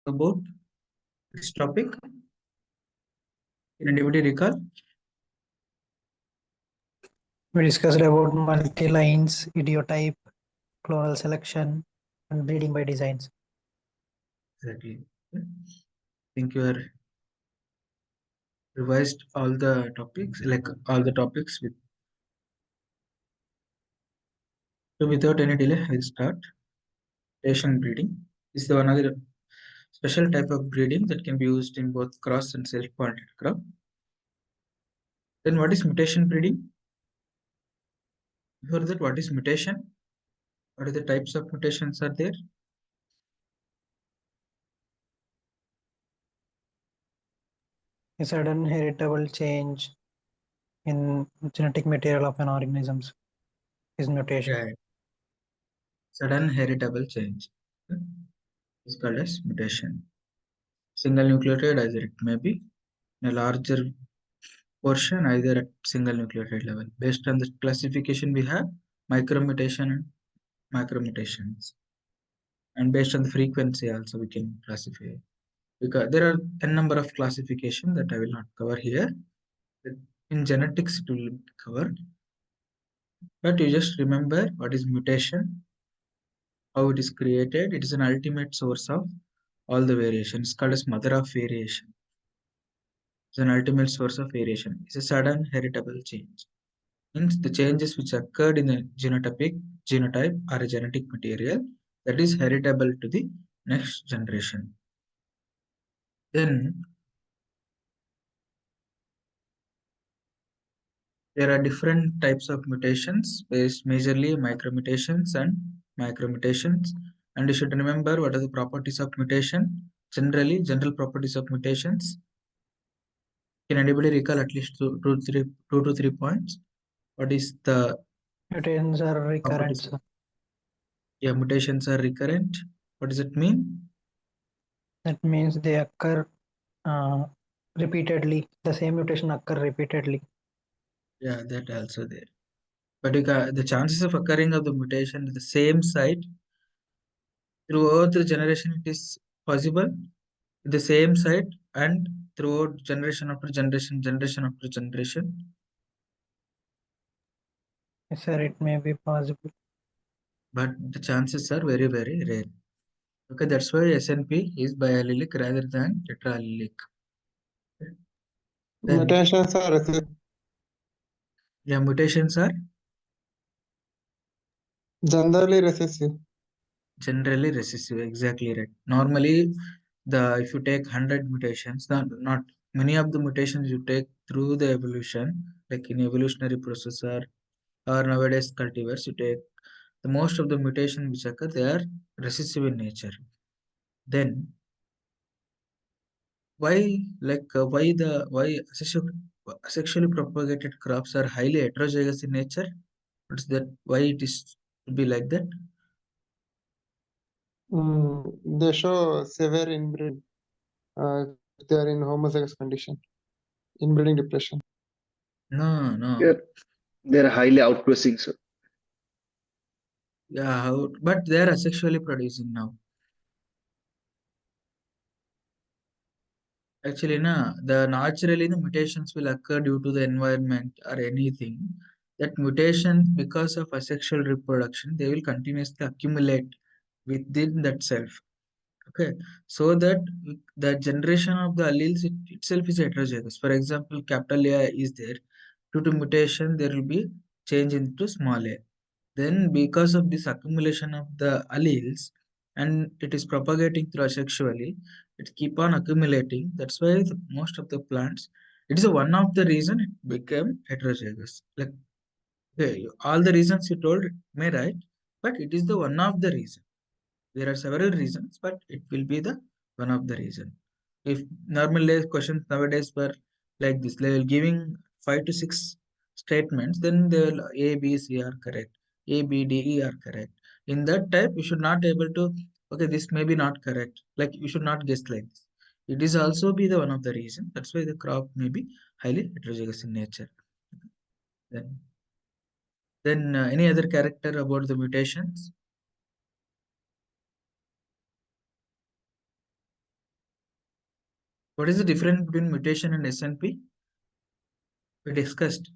about this topic? Can anybody recall? We discussed about multi-lines, idiotype, clonal selection, and breeding by designs. Exactly. I think you are revised all the topics, like all the topics with. So without any delay, I'll start. Mutation breeding is the another special type of breeding that can be used in both cross and self-pointed crop. Then what is mutation breeding? Before that, what is mutation? What are the types of mutations are there? A sudden heritable change in genetic material of an organism is mutation. Yeah, sudden heritable change is called as mutation. Single nucleotide, either it may be in a larger portion, either at single nucleotide level. Based on the classification, we have micromutation and macromutations. And based on the frequency, also we can classify. Because there are a number of classification that I will not cover here. In genetics, it will be covered. But you just remember what is mutation, how it is created. It is an ultimate source of all the variation. It's called as mother of variation. It's an ultimate source of variation. It's a sudden heritable change. Means the changes which occurred in a genotype or a genetic material that is heritable to the next generation. Then there are different types of mutations based majorly micromutations and macromutations. And you should remember what are the properties of mutation. General properties of mutations. Can anybody recall at least two to three points? What is the Mutations are recurrent. properties? Yeah, mutations are recurrent. What does it mean? That means they occur repeatedly. The same mutation occur repeatedly. Yeah, that also there. But the chances of occurring of the mutation at the same site throughout the generation, it is possible. The same site and throughout generation after generation, generation after generation. Yes, sir, it may be possible. But the chances are very, very rare. Okay, that's why SNP is biallelic rather than tetraallelic. Then, Mutations are recessive. yeah, mutations are Generally recessive. generally recessive. Exactly right. Normally, if you take 100 mutations, not many of the mutations you take through the evolution, like in evolutionary processor or nowadays cultivars, you take the most of the mutation which occur, they are recessive in nature. Then why sexually propagated crops are highly heterozygous in nature? What's that? Why it is to be like that? They show severe inbreeding. If they are in homozygous condition, inbreeding depression. No. They're highly outcrossing, sir. Yeah, but they are asexually producing now. Actually, naturally the mutations will occur due to the environment or anything. That mutation, because of asexual reproduction, they will continuously accumulate within that self. Okay, so that the generation of the alleles itself is heterozygous. For example, capital A is there. Due to mutation, there will be change into small a. Then, because of this accumulation of the alleles, and it is propagating through asexually, it keep on accumulating. That's why most of the plants, it is one of the reason it became heterozygous. Like, okay, all the reasons you told may right, but it is the one of the reason. There are several reasons, but it will be the one of the reason. If normal questions nowadays were like this, they will giving 5 to 6 statements, then they will A, B, C are correct, A, B, D, E are correct. In that type, you should not able to, okay, this may be not correct. Like you should not guess like this. It is also be the one of the reason. That's why the crop may be highly heterozygous in nature. Then any other character about the mutations? What is the difference between mutation and SNP? We discussed.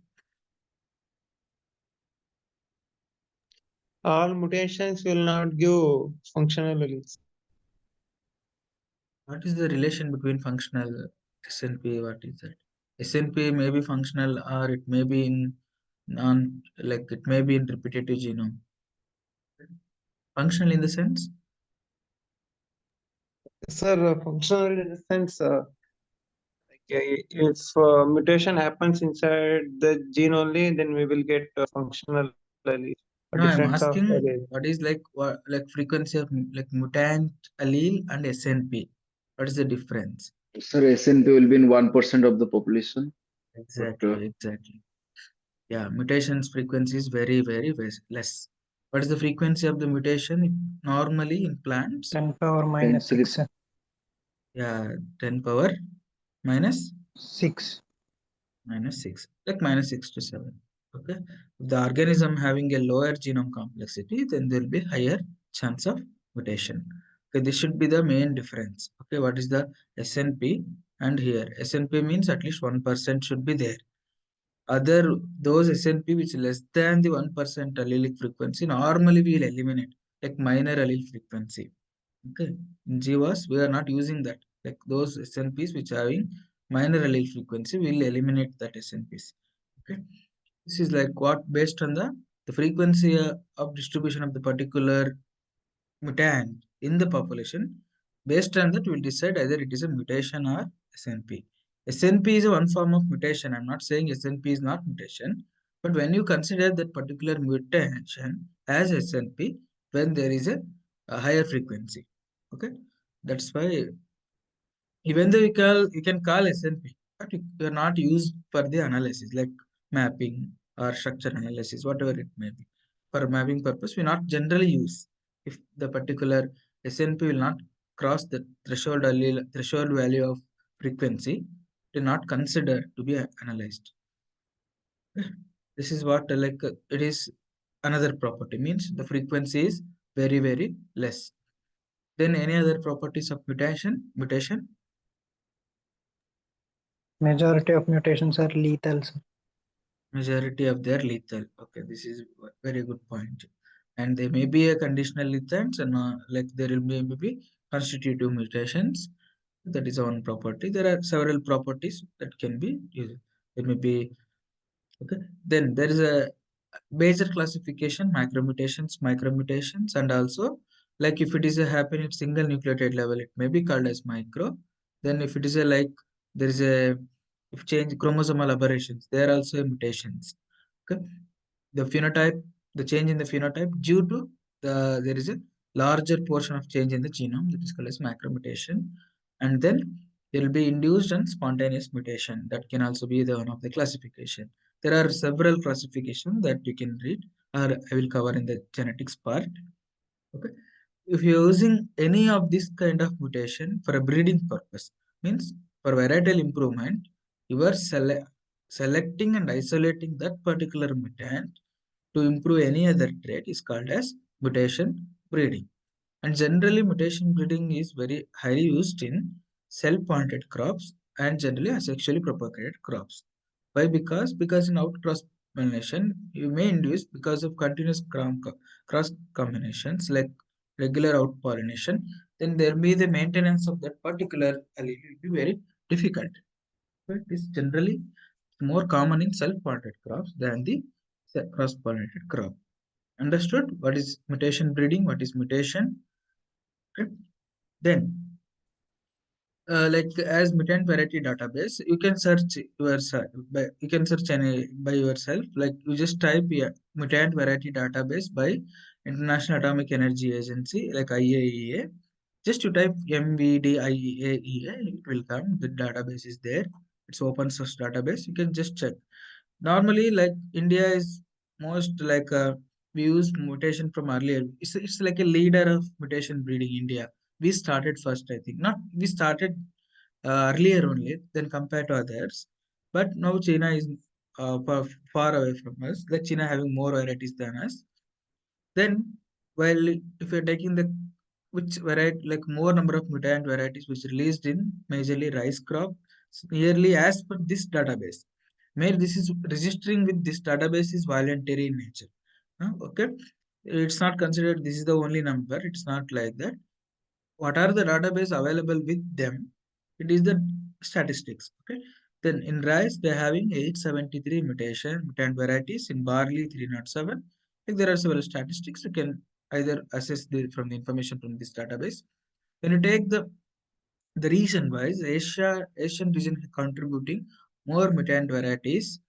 All mutations will not give functional alleles. What is the relation between functional SNP? What is that? SNP may be functional or it may be in non, like it may be in repetitive genome. Functional in the sense? Sir, functional in the sense, if mutation happens inside the gene only, then we will get functional allele. No, I'm Difference of asking allele. what is like frequency of like mutant allele and SNP. What is the difference? Sir, SNP will be in 1% of the population. Exactly. Yeah, mutations frequency is very less. What is the frequency of the mutation normally in plants? 10 power 10 minus to the 6. Yeah, 10 power minus 6. minus 6, like minus 6 to 7. Okay. If the organism having a lower genome complexity, then there will be higher chance of mutation. Okay, this should be the main difference. Okay, what is the SNP? And here SNP means at least 1% should be there. Other those SNP which less than the 1% allelic frequency, normally we will eliminate like minor allele frequency. Okay, in GWAS we are not using that. Like those SNPs which are having minor allele frequency, we will eliminate that SNPs. Okay, this is like what based on the frequency of distribution of the particular mutant in the population. Based on that, we'll decide either it is a mutation or SNP. SNP is a one form of mutation. I'm not saying SNP is not mutation, but when you consider that particular mutation as SNP, when there is a higher frequency, okay, that's why even though you can call SNP, but you are not used for the analysis like mapping or structure analysis, whatever it may be. For mapping purpose, we not generally use if the particular SNP will not cross the threshold value of frequency, it will not consider to be analyzed. This is what it is another property means the frequency is very less. Then any other properties of mutation? Majority of mutations are lethal. Majority of their lethal. Okay, this is very good point. And they may be a conditional lethals and like there will be maybe constitutive mutations. That is one property. There are several properties that can be used. There may be okay. Then there is a major classification, micromutations, and also like if it is a happen at single nucleotide level, it may be called as micro. Then if it is a like there is a if change chromosomal aberrations, they are also mutations. Okay, the phenotype, the change in the phenotype due to there is a larger portion of change in the genome that is called as macromutation, and then there will be induced and spontaneous mutation that can also be the one of the classification. There are several classifications that you can read, or I will cover in the genetics part. Okay, if you're using any of this kind of mutation for a breeding purpose, means for varietal improvement, you are selecting and isolating that particular mutant to improve any other trait is called as mutation breeding. And generally, mutation breeding is very highly used in self-pointed crops and generally asexually propagated crops. Why? Because in outcross pollination, you may induce because of continuous cross combinations like regular out pollination, then there may the maintenance of that particular allele will be very difficult. But it is generally more common in self-pointed crops than the cross-pollinated crop. Understood? What is mutation breeding? What is mutation? Okay. Then, like as mutant variety database, you can search yourself. You can search any by yourself. Like you just type mutant variety database by International Atomic Energy Agency, like IAEA. Just you type MVDIEAEA, it will come. The database is there. It's open source database. You can just check. Normally, like India is most like we use mutation from earlier. It's like a leader of mutation breeding India. We started first, I think. Not we started earlier only than compared to others, but now China is far away from us. Like China having more varieties than us. Then, while if you're taking the which variety, like more number of mutant varieties which released in majorly rice crop nearly as per this database. May this is registering with this database is voluntary in nature. Okay, it's not considered this is the only number. It's not like that. What are the database available with them? It is the statistics. Okay, then in rice they're having 873 mutant varieties, in barley 307. Like there are several statistics you can either assess from the information from this database. When you take the region wise, Asian region contributing more mutant varieties.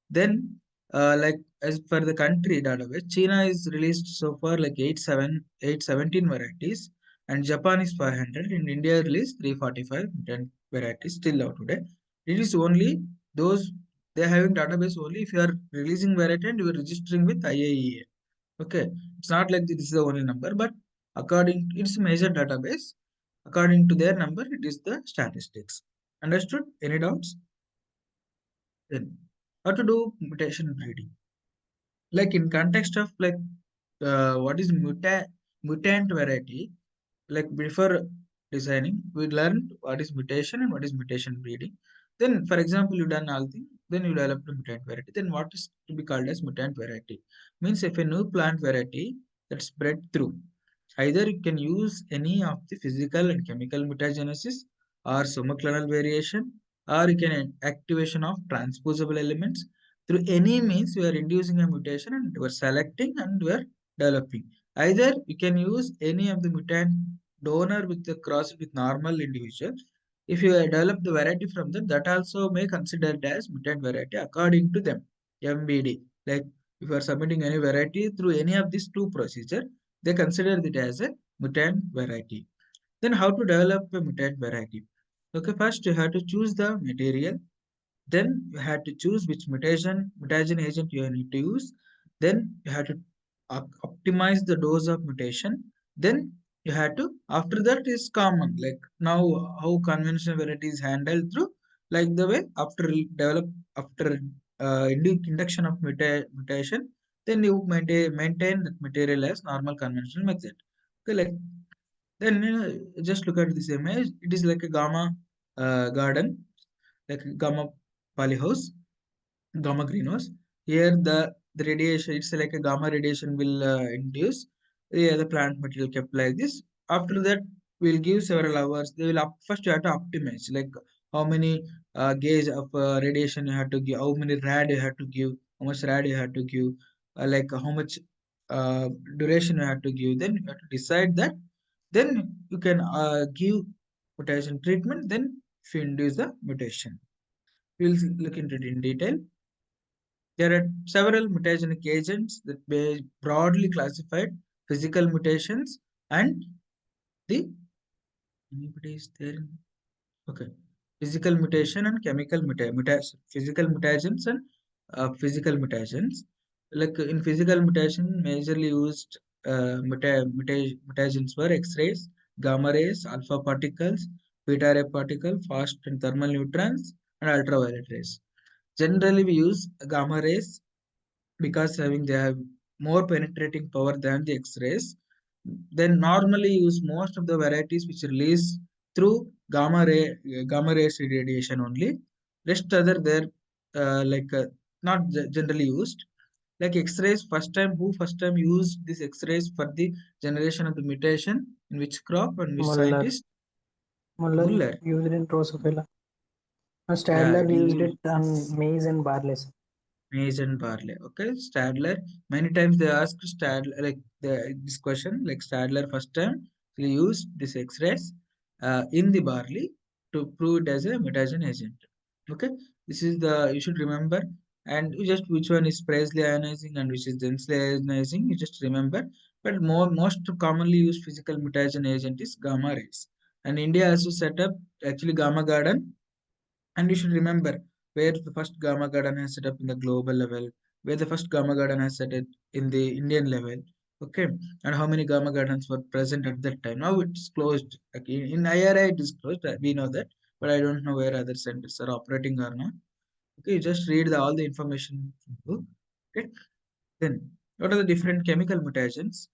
Then like as per the country database, China is released so far like 817 varieties, and Japan is 500, and India released 345 mutant varieties still out today. It is only those they're having database only if you are releasing variety and you are registering with IAEA. Okay, it's not like this is the only number, but according it's a major database. According to their number, it is the statistics. Understood? Any doubts? Then, how to do mutation breeding? Like in context of like what is mutant variety? Like before designing, we learned what is mutation and what is mutation breeding. Then, for example, you done all things, then you develop a mutant variety. Then what is to be called as mutant variety? Means if a new plant variety that spread through, either you can use any of the physical and chemical mutagenesis or somoclonal variation, or you can activation of transposable elements. Through any means, you are inducing a mutation and you are selecting and you are developing. Either you can use any of the mutant donor with the cross with normal individual. If you develop the variety from them, that also may considered as mutant variety according to them. MBD. Like if you are submitting any variety through any of these two procedure, they consider it as a mutant variety. Then how to develop a mutant variety? Okay, first you have to choose the material. Then you have to choose which mutagen agent you need to use. Then you have to optimize the dose of mutation. Then you have to, after that is common, like now how conventional variety is handled through, like the way after after induction of mutation, then you maintain that material as normal conventional method. Okay, like then just look at this image. It is like a gamma garden, like a gamma polyhouse, gamma greenhouse. Here the radiation, it's like a gamma radiation will induce. Yeah, the plant material kept like this. After that, we'll give several hours. They will first you have to optimize like how many gauge of radiation you have to give, how many rad you have to give, how much rad you have to give, like how much uh, duration you have to give. Then you have to decide that. Then you can give mutation treatment. Then if you induce the mutation, we'll look into it in detail. There are several mutagenic agents that may be broadly classified: physical mutations and the anybody is there? Okay, physical mutation and chemical mutation. Physical mutagens and physical mutagens. Like in physical mutation, majorly used mutagens were X-rays, gamma rays, alpha particles, beta ray particle, fast and thermal neutrons, and ultraviolet rays. Generally, we use gamma rays because having they have more penetrating power than the X-rays. Then normally use most of the varieties which release through gamma rays radiation only. Rest other there like not generally used. Like X-rays, first time used this X-rays for the generation of the mutation in which crop and which Muller. scientist? Muller Muller. used it in Drosophila. Yeah, Stadler it is used used. it on maize and barley. Maize and barley. Okay, Stadler. Many times they ask Stadler like this question, like Stadler first time he used this X-rays in the barley to prove it as a mutagen agent. Okay, this is the you should remember, and you just which one is Presley ionizing and which is densely ionizing. You just remember, but most commonly used physical mutagen agent is gamma rays. And India also set up actually gamma garden, and you should remember where the first Gamma Garden has set up in the global level, where the first Gamma Garden has set it in the Indian level. Okay, and how many Gamma Gardens were present at that time. Now it's closed. Okay, in IRI it is closed. We know that, but I don't know where other centers are operating or not. Okay, you just read all the information from the book. Okay, then what are the different chemical mutagens?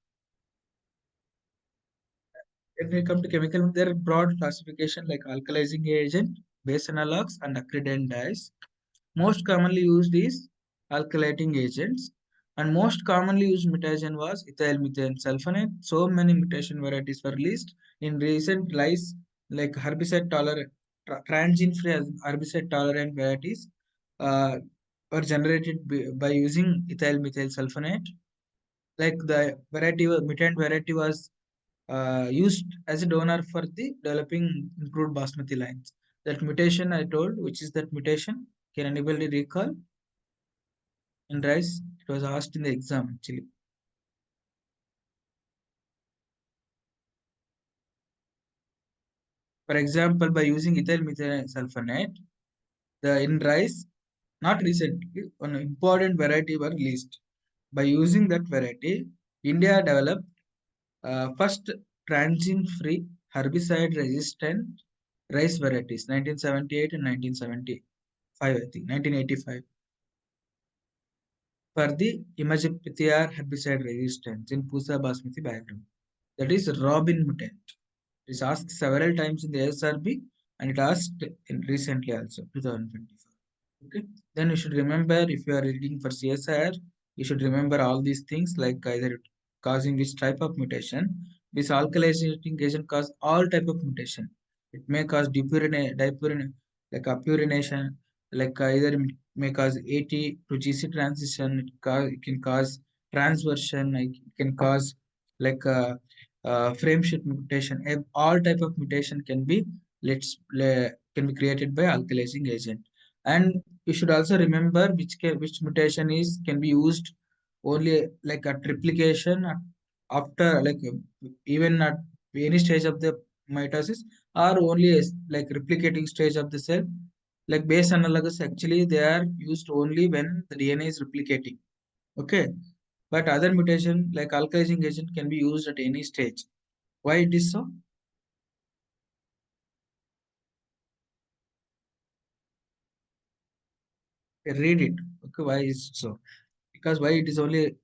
When we come to chemical, there are broad classification like alkalizing agent, base analogs, and accretant dyes. Most commonly used is alkylating agents, and most commonly used mutagen was ethyl methane sulfonate. So many mutation varieties were released in recent lies, like herbicide tolerant, transgene free herbicide tolerant varieties uh, were generated by using ethyl methyl sulfonate. Like the mutant variety was used as a donor for the developing improved basmati lines. That mutation I told, which is that mutation? Can anybody recall? In rice, it was asked in the exam actually. For example, by using ethyl methyl sulfonate, the in rice, not recently, an important variety were released. By using that variety, India developed first transgene-free herbicide-resistant rice varieties, 1978 and 1975, I think, 1985, for the Imagapithiar herbicide resistance in Pusa Basmati background. That is Robin mutant. It is asked several times in the ASRB and it asked in recently also, 2024. Okay. Then you should remember if you are reading for CSIR, you should remember all these things like either causing which type of mutation. This alkalizing agent cause all type of mutation. It may cause like apurination, like either it may cause AT to GC transition. It can cause transversion. Like it can cause like frame shift mutation. All type of mutation can be can be created by alkalizing agent. And you should also remember which mutation is can be used only like at replication after like even at any stage of the mitosis, or only as like replicating stage of the cell. Like base analogous, actually they are used only when the DNA is replicating. Okay, but other mutation like alkalizing agent can be used at any stage. Why it is so? Read it. Okay, why is it so? Because why it is only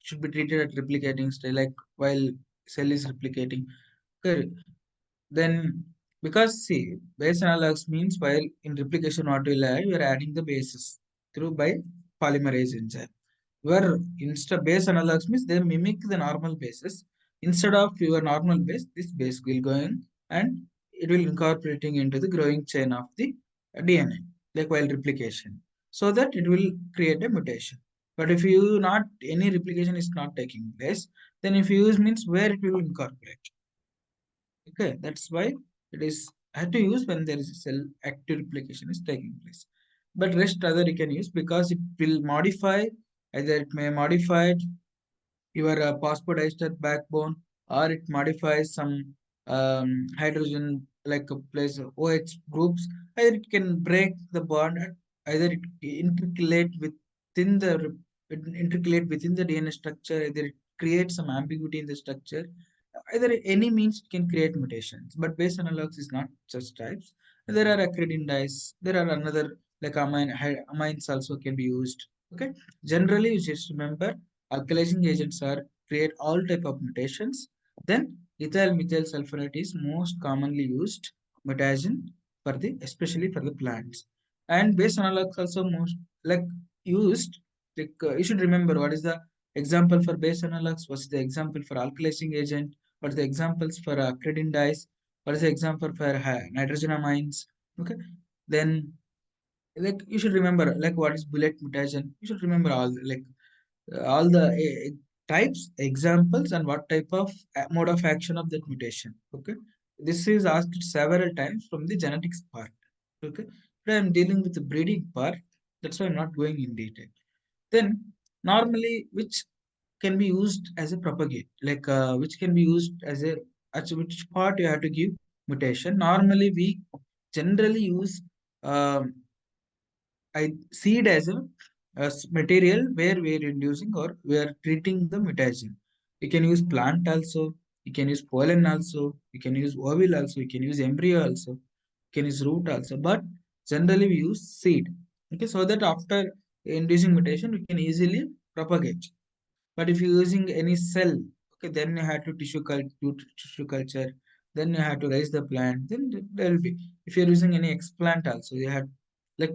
should be treated at replicating stage, like while cell is replicating. Okay, then because see, base analogs means while in replication what will have, you are adding the bases through by polymerase enzyme. Where instead base analogs means they mimic the normal bases. Instead of your normal base, this base will go in and it will incorporating into the growing chain of the DNA, like while replication, so that it will create a mutation. But if you not any replication is not taking place, then if you use means where it will incorporate. Okay, that's why it is had to use when there is a cell active replication is taking place. But rest other you can use because it will modify, either it may modify your phosphodiester backbone, or it modifies some hydrogen like a place OH groups. Either it can break the bond, either it intercalate within intercalate within the DNA structure, either it creates some ambiguity in the structure. Either any means it can create mutations, but base analogs is not such types. There are acridine dyes, there are another like amines also can be used. Okay, generally you just remember alkalizing agents are create all type of mutations. Then ethyl methyl sulfonate is most commonly used mutagen for the especially for the plants. And base analogs also most like used. Like you should remember what is the example for base analogs, what's the example for alkalizing agent, what are the examples for acridine dyes, what is the example for nitrogen amines. Okay, then like you should remember like what is bullet mutation. You should remember all the types, examples, and what type of mode of action of that mutation. Okay, this is asked several times from the genetics part. Okay, but I'm dealing with the breeding part. That's why I'm not going in detail. Then normally, which can be used as a propagate, like which can be used as a which part you have to give mutation. Normally, we generally use um, I see it as a material where we are inducing or we are treating the mutagen. You can use plant also, you can use pollen also, you can use ovule also, you can use embryo also, you can use root also, but generally we use seed. Okay, so that after inducing mutation, we can easily propagate. But if you're using any cell, Okay, then you have to do tissue culture, then you have to raise the plant, then there will be, if you're using any explant also, you have, like,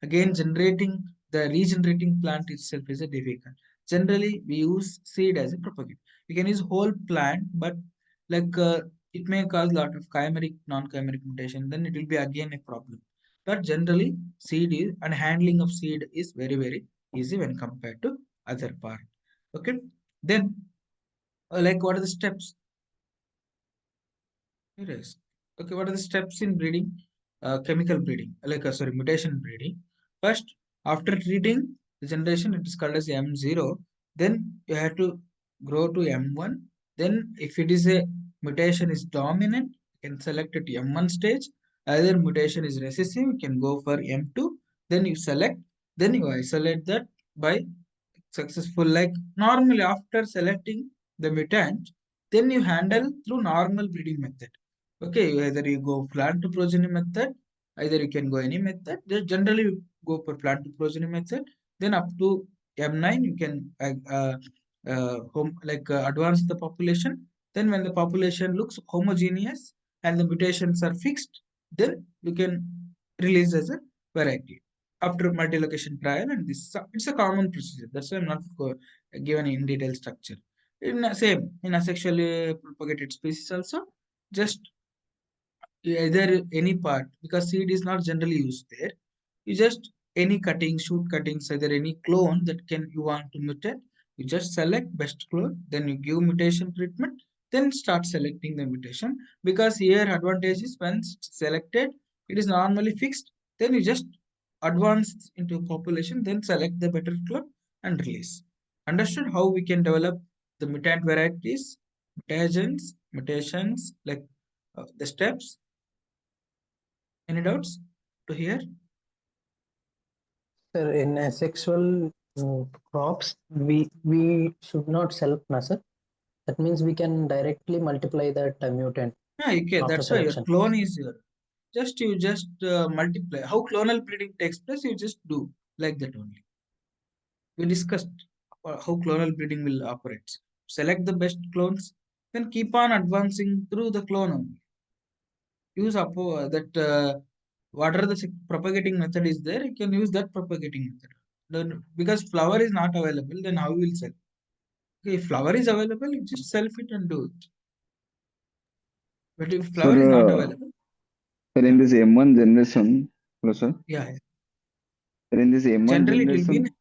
again, the regenerating plant itself is a difficult. Generally, we use seed as a propagate. You can use whole plant, but like it may cause a lot of chimeric, non-chimeric mutation. Then it will be again a problem. But generally, seed is, and handling of seed is very very easy when compared to other part. Okay. Then, like, what are the steps? Yes. Okay, what are the steps in breeding? Chemical breeding, like sorry, mutation breeding. First, after treating the generation, it is called as M0. Then you have to grow to M1. Then, if it is a mutation is dominant, you can select it M1 stage. Either mutation is recessive, you can go for M2. Then you select. Then you isolate that by successful. Like normally, after selecting the mutant, then you handle through normal breeding method. Okay, either you go plant to progeny method, either you can go any method. Just generally you go for plant to progeny method. Then up to M9 you can advance the population. Then when the population looks homogeneous and the mutations are fixed, then you can release as a variety after multi-location trial. And this it's a common procedure. That's why I'm not given in detail structure. In same in a sexually propagated species also, just either any part, because seed is not generally used there, you just any cutting, shoot cuttings, either any clone that can you want to mutate, you just select best clone, then you give mutation treatment, then start selecting the mutation. Because here advantage is once selected, it is normally fixed, then you just advance into population, then select the better clone and release. Understood how we can develop the mutant varieties, mutations, like the steps. Any doubts to here? Sir, in asexual crops, we should not self-measure. That means we can directly multiply that mutant Yeah, okay. after That's why your selection. clone is here. You just multiply. How clonal breeding takes place, you just do like that only. We discussed how clonal breeding will operate. Select the best clones, then keep on advancing through the clone only. Use that whatever the propagating method is there, you can use that propagating method. Then, because flower is not available, then how you will sell? Okay, if flower is available, you just self it and do it. But if Sir, flower is not available, sir, in this M1 generation, hello, sir. yeah, Sir, in this M1 generally it will be generation,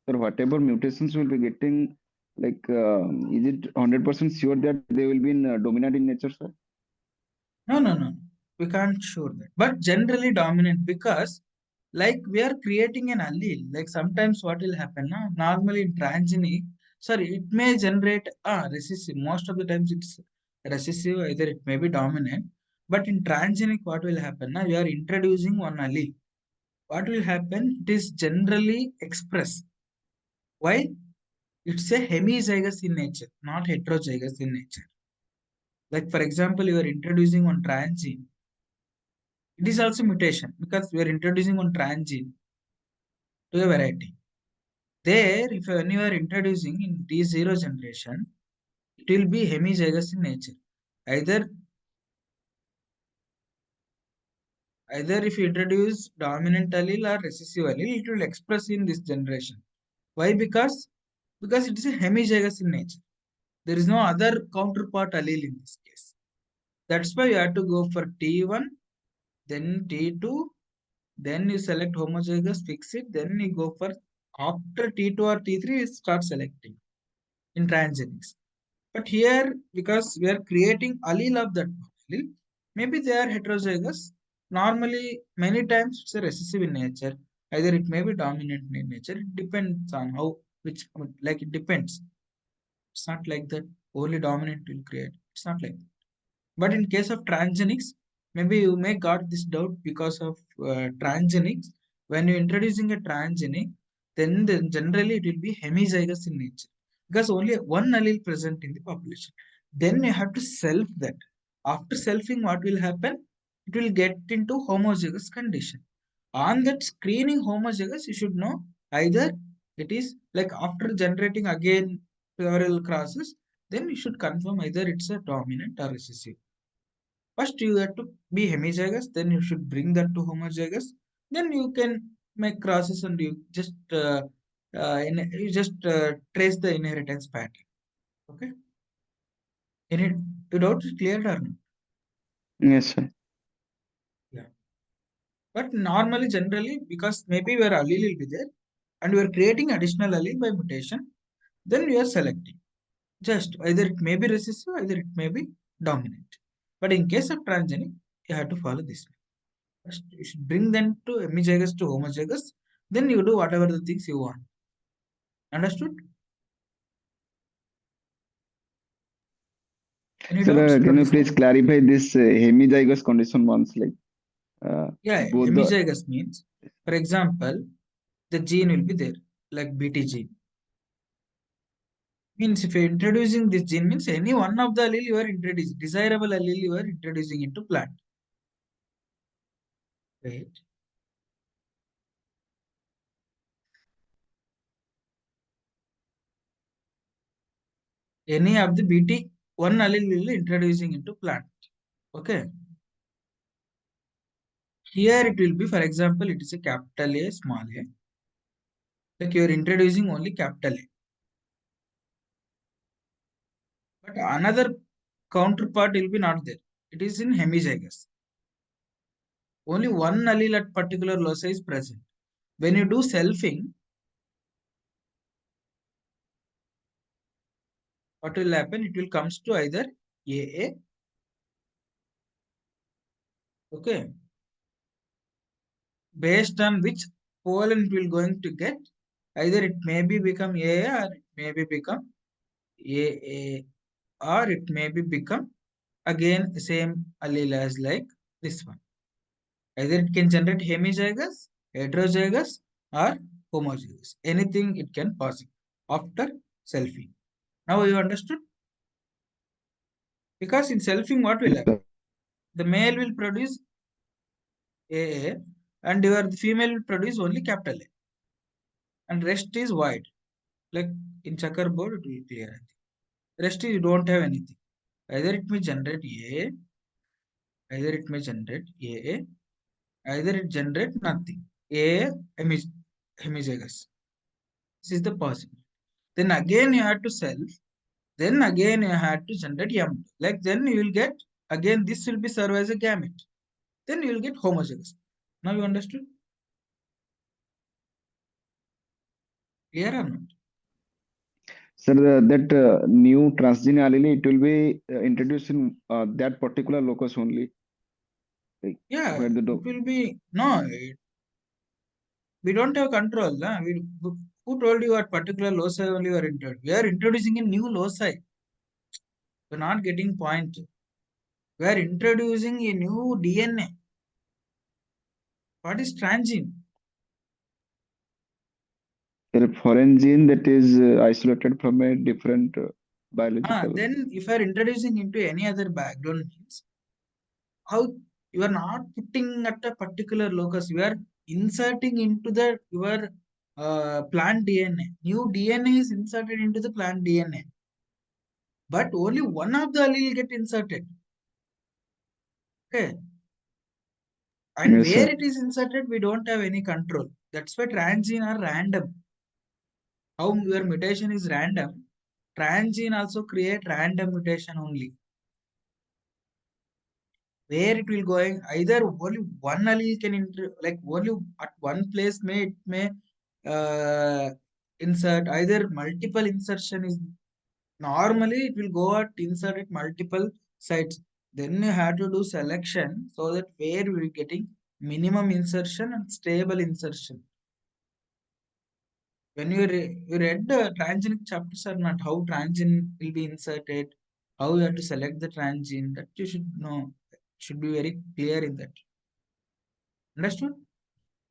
sir, whatever mutations will be getting, like, is it 100% sure that they will be in dominant in nature, sir? no. We can't sure that. But generally dominant, because like we are creating an allele. Like sometimes what will happen now? Normally in transgenic, sorry, it may generate recessive. Most of the times it's recessive, either it may be dominant. But in transgenic, what will happen now? You are introducing one allele. What will happen? It is generally expressed. Why? It's a hemizygous in nature, not heterozygous in nature. Like for example, you are introducing one transgene. It is also mutation because we are introducing one transgene to a variety. There, if when you are introducing in D0 generation, it will be hemizygous in nature. Either if you introduce dominant allele or recessive allele, it will express in this generation. Why? Because it is a hemizygous in nature. There is no other counterpart allele in this case. That's why you have to go for T1, then T2, then you select homozygous, fix it, then you go for after T2 or T3, you start selecting in transgenics. But here, because we are creating allele of that allele, maybe they are heterozygous. Normally, many times it's a recessive in nature. Either it may be dominant in nature. It depends on how, which, like it depends. It's not like that only dominant will create. It's not like that. But in case of transgenics, maybe you may got this doubt because of transgenics. When you're introducing a transgenic, then generally it will be hemizygous in nature because only one allele present in the population. Then you have to self that. After selfing, what will happen? It will get into homozygous condition. On that screening homozygous, you should know either it is like after generating again several crosses, then you should confirm either it's a dominant or recessive. First, you have to be hemizygous, then you should bring that to homozygous, then you can make crosses and you just trace the inheritance pattern. Okay, any doubt is clear or not? Yes, sir. Yeah. But normally, generally, because maybe your allele will be there, and you are creating additional allele by mutation, then you are selecting. Just either it may be recessive, either it may be dominant. But in case of transgenic, you have to follow this. First, you should bring them to hemizygous to homozygous. Then you do whatever the things you want. Understood? Any Sir, doubts can from you this? please clarify this hemizygous condition once, like Yeah, both the hemizygous means, for example, the gene will be there, like BT gene. Means if you're introducing this gene, means any one of the allele you are introducing, desirable allele you are introducing into plant. Right? Any of the BT, one allele will be introducing into plant. Okay. Here it will be, for example, it is a capital A, small a. Like you are introducing only capital A. But another counterpart will be not there. It is in hemizygous. Only one allele at particular loci is present. When you do selfing, what will happen? It will comes to either AA, okay, based on which pollen it will going to get. Either it may be become AA or it may be become AA or it may be become again the same allele as like this one. Either it can generate hemizygous, heterozygous, or homozygous. Anything it can pass it after selfing. Now you understood? Because in selfing, what will happen? The male will produce AA and your female will produce only capital A. And rest is white. Like in checkerboard, it will be clear. Rest is you don't have anything. Either it may generate AA, either it may generate AA, either it generate nothing. AA hemizygous. This is the possible. Then again you have to self. Then again you have to generate M. Like then you will get again this will be serve as a gamete. Then you will get homozygous. Now you understood? Clear or not? sir, that new transgene allele, it will be introduced in that particular locus only, like Yeah, where the it will be no. We don't have control. Nah? Who told you at particular loci only we are introducing? We are introducing a new loci. We're not getting point. We are introducing a new DNA. What is transgene? foreign gene that is isolated from a different biological. Then if you are introducing into any other background means how you are not putting at a particular locus. You are inserting into the your plant DNA. New DNA is inserted into the plant DNA. But only one of the allele get inserted. Okay. And Yes, where sir. it is inserted, we don't have any control. That's why transgene are random. How your mutation is random, transgene also create random mutation only. Where it will going, either only one allele can like only at one place it may uh, insert. Either multiple insertion is normally it will go at insert at multiple sites. Then you have to do selection so that where we are getting minimum insertion and stable insertion. When you read the transgenic chapters or not, how transgene will be inserted, how you have to select the transgene, that you should know. Should be very clear in that. Understood?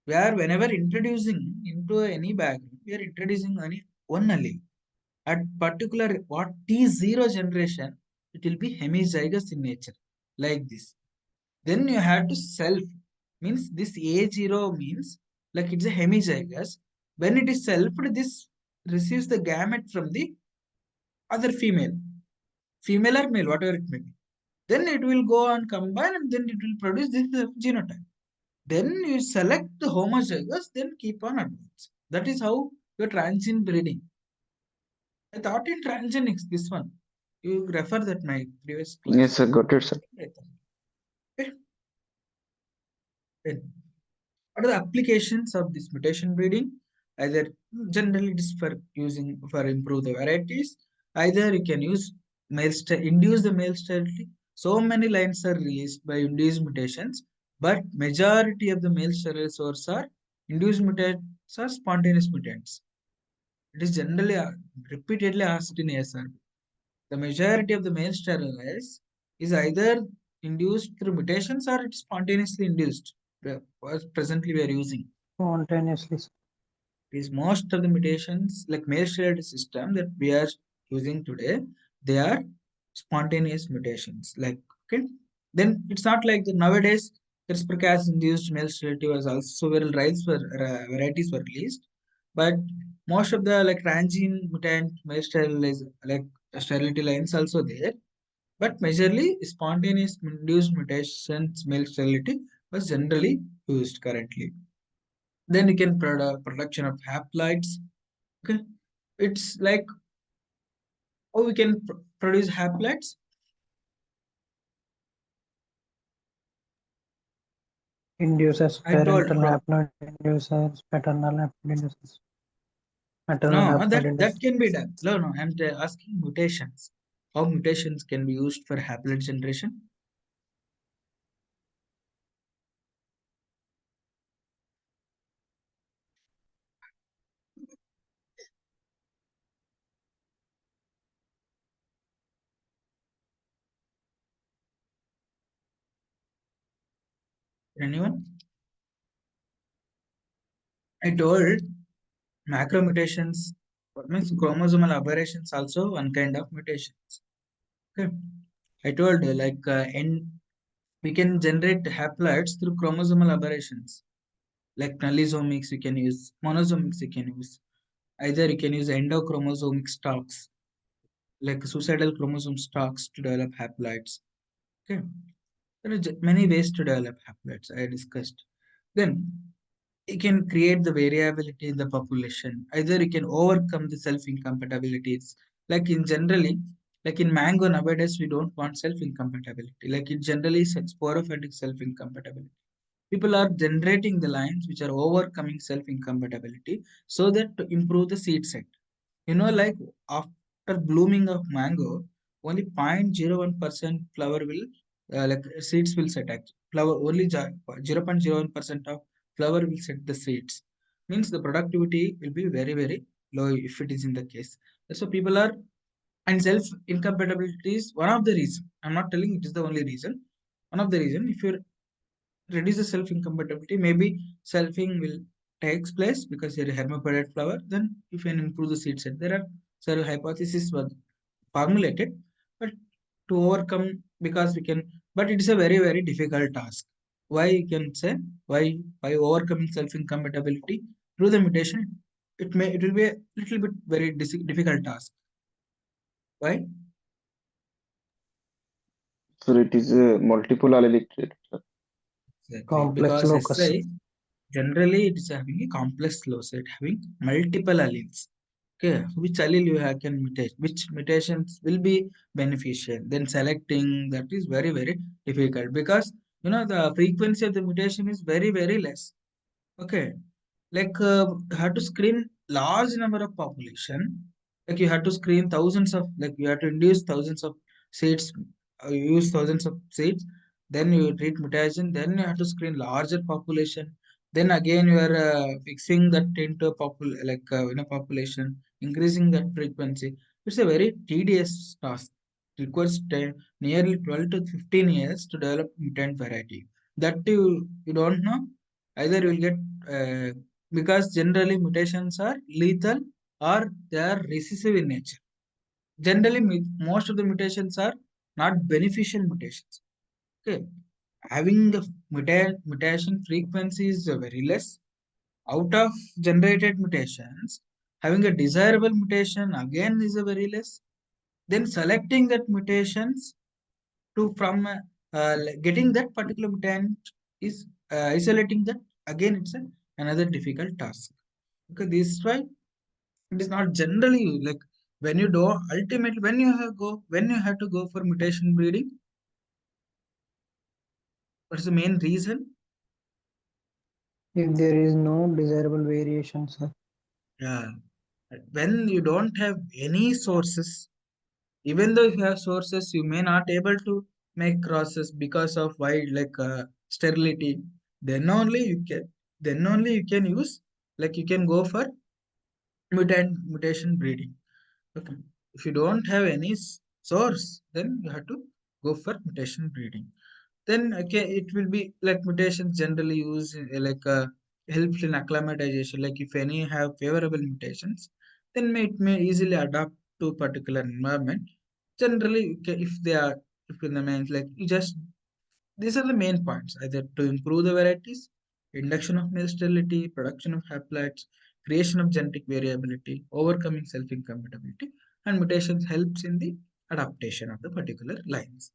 Where whenever introducing into any background, we are introducing only one allele. At particular what T0 generation, it will be hemizygous in nature, like this. Then you have to self, means this A0 means like it's a hemizygous. When it is selfed, this receives the gamete from the other female, female or male, whatever it may be. Then it will go and combine and then it will produce this genotype. Then you select the homozygous, then keep on advance. That is how your transgene breeding. I thought in transgenics, this one. You refer that my previous class. Yes, sir. Got it, sir. Okay. Then, what are the applications of this mutation breeding? Either generally it is for using for improve the varieties. Either you can use induce the male sterility. So many lines are released by induced mutations, but majority of the male sterile source are induced mutants or spontaneous mutants. It is generally repeatedly asked in ASRB. The majority of the male sterilized is either induced through mutations or it's spontaneously induced. What presently we are using Spontaneously. is most of the mutations like male sterility system that we are using today, they are spontaneous mutations. Like okay, then it's not like the nowadays CRISPR-Cas induced male sterility was also several varieties were released, but most of the like transgene mutant male sterility lines also there, but majorly spontaneous induced mutations male sterility was generally used currently. Then you can production of haploids. Okay, it's like how we can produce haploids. Induces I told parental haploid, induces paternal haploid, induces maternal no, haploid, that can be induces. done. No, I'm asking mutations. How mutations can be used for haploid generation? Anyone? I told macro mutations. What means chromosomal aberrations also one kind of mutations. Okay. I told we can generate haploids through chromosomal aberrations. Like nullisomics you can use, monosomics you can use. Either you can use endochromosomic stalks, like suicidal chromosome stalks to develop haploids. Okay. There are many ways to develop haploids I discussed. Then you can create the variability in the population. Either you can overcome the self-incompatibilities. Like in generally, like in mango nowadays, we don't want self-incompatibility. Like it generally says sporophytic self-incompatibility. People are generating the lines which are overcoming self-incompatibility so that to improve the seed set. Like after blooming of mango, only 0.01% flower will, like seeds will set actually. Flower only 0.01% of flower will set the seeds. Means the productivity will be very, very low if it is in the case. So people are, and self incompatibility is one of the reason. I'm not telling it is the only reason. One of the reason, if you reduce the self incompatibility, maybe selfing will takes place because you're a hermaphrodite flower. Then you can improve the seed set. There are several hypotheses were formulated, but to overcome, because we can, but it is a very, very difficult task. Why? You can say why by overcoming self incompatibility through the mutation, it will be a little bit very difficult task. Why? So it is a multiple allelic trait, sir. Exactly. Complex Because locus. SI generally it is having a complex low set, having multiple alleles. Okay, which allele you can mutate, which mutations will be beneficial. Then selecting that is very, very difficult because the frequency of the mutation is very, very less. Okay, like you have to screen large number of population. Like you have to screen thousands of, like you have to induce thousands of seeds, use thousands of seeds. Then you treat mutation. Then you have to screen larger population. Then again you are fixing that into a population, increasing that frequency. It's a very tedious task. It requires nearly 12 to 15 years to develop mutant variety. That you don't know. Either you will get because generally mutations are lethal or they are recessive in nature. Generally, most of the mutations are not beneficial mutations. Okay, having the mutation frequency is very less. Out of generated mutations, having a desirable mutation again is a very less. then selecting that mutations to from getting that particular mutant is isolating that, again it's another difficult task. Okay, this is why it is not generally used. Like when you do ultimately when you have to go for mutation breeding, what's the main reason? If there is no desirable variation, sir. Yeah, when you don't have any sources, even though you have sources, you may not able to make crosses because of why, like sterility. Then only you can, then only you can use, like you can go for mutation breeding. Okay, if you don't have any source, then you have to go for mutation breeding. Then okay, it will be like mutations generally used like helps in acclimatization. Like if any have favorable mutations, then it may easily adapt to particular environment. Generally, if they are, if in the main, like you just, these are the main points, either to improve the varieties, induction of male sterility, production of haploids, creation of genetic variability, overcoming self-incompatibility, and mutations helps in the adaptation of the particular lines.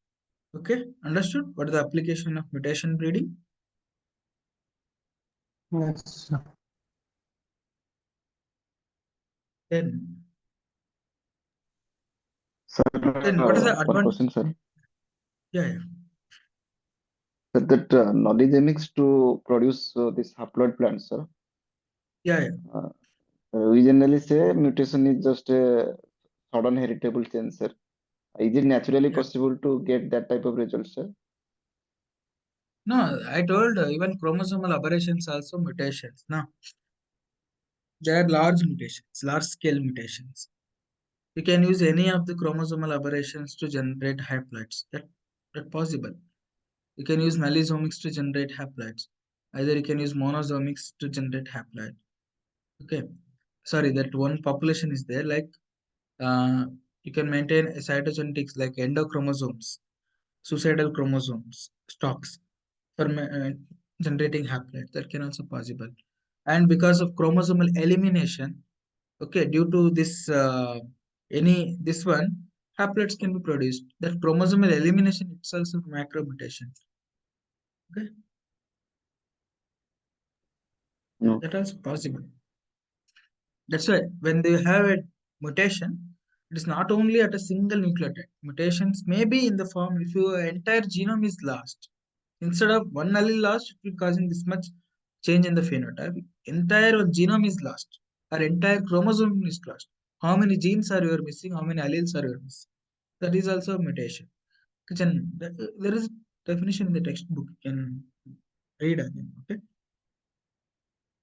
Okay, understood? What is the application of mutation breeding? Yes, sir. Then, Sir, what is the one advantage? question, sir. Yeah, yeah, Sir, that knowledge aims to produce this haploid plants, sir. yeah, yeah. Uh, we generally say mutation is just a sudden heritable change, sir. Is it naturally Yeah. possible to get that type of result, sir? No, I told even chromosomal aberrations also mutations. No, they are large mutations, large scale mutations. You can use any of the chromosomal aberrations to generate haploids. That possible. You can use nullisomics to generate haploids. Either you can use monosomics to generate haploid. Okay. Sorry, that one population is there. Like you can maintain a cytogenetics like endochromosomes, suicidal chromosomes, stocks for generating haploids. That can also possible. And because of chromosomal elimination, okay, due to this any this one, haploids can be produced. That chromosomal elimination itself is macro mutation. Okay, No. that also possible. That's why when they have a mutation, it is not only at a single nucleotide. Mutations may be in the form if your entire genome is lost. Instead of one allele lost, it will causing this much change in the phenotype. Entire genome is lost. Our entire chromosome is lost. How many genes are you missing? How many alleles are you missing? That is also a mutation. There is definition in the textbook. You can read again. Okay.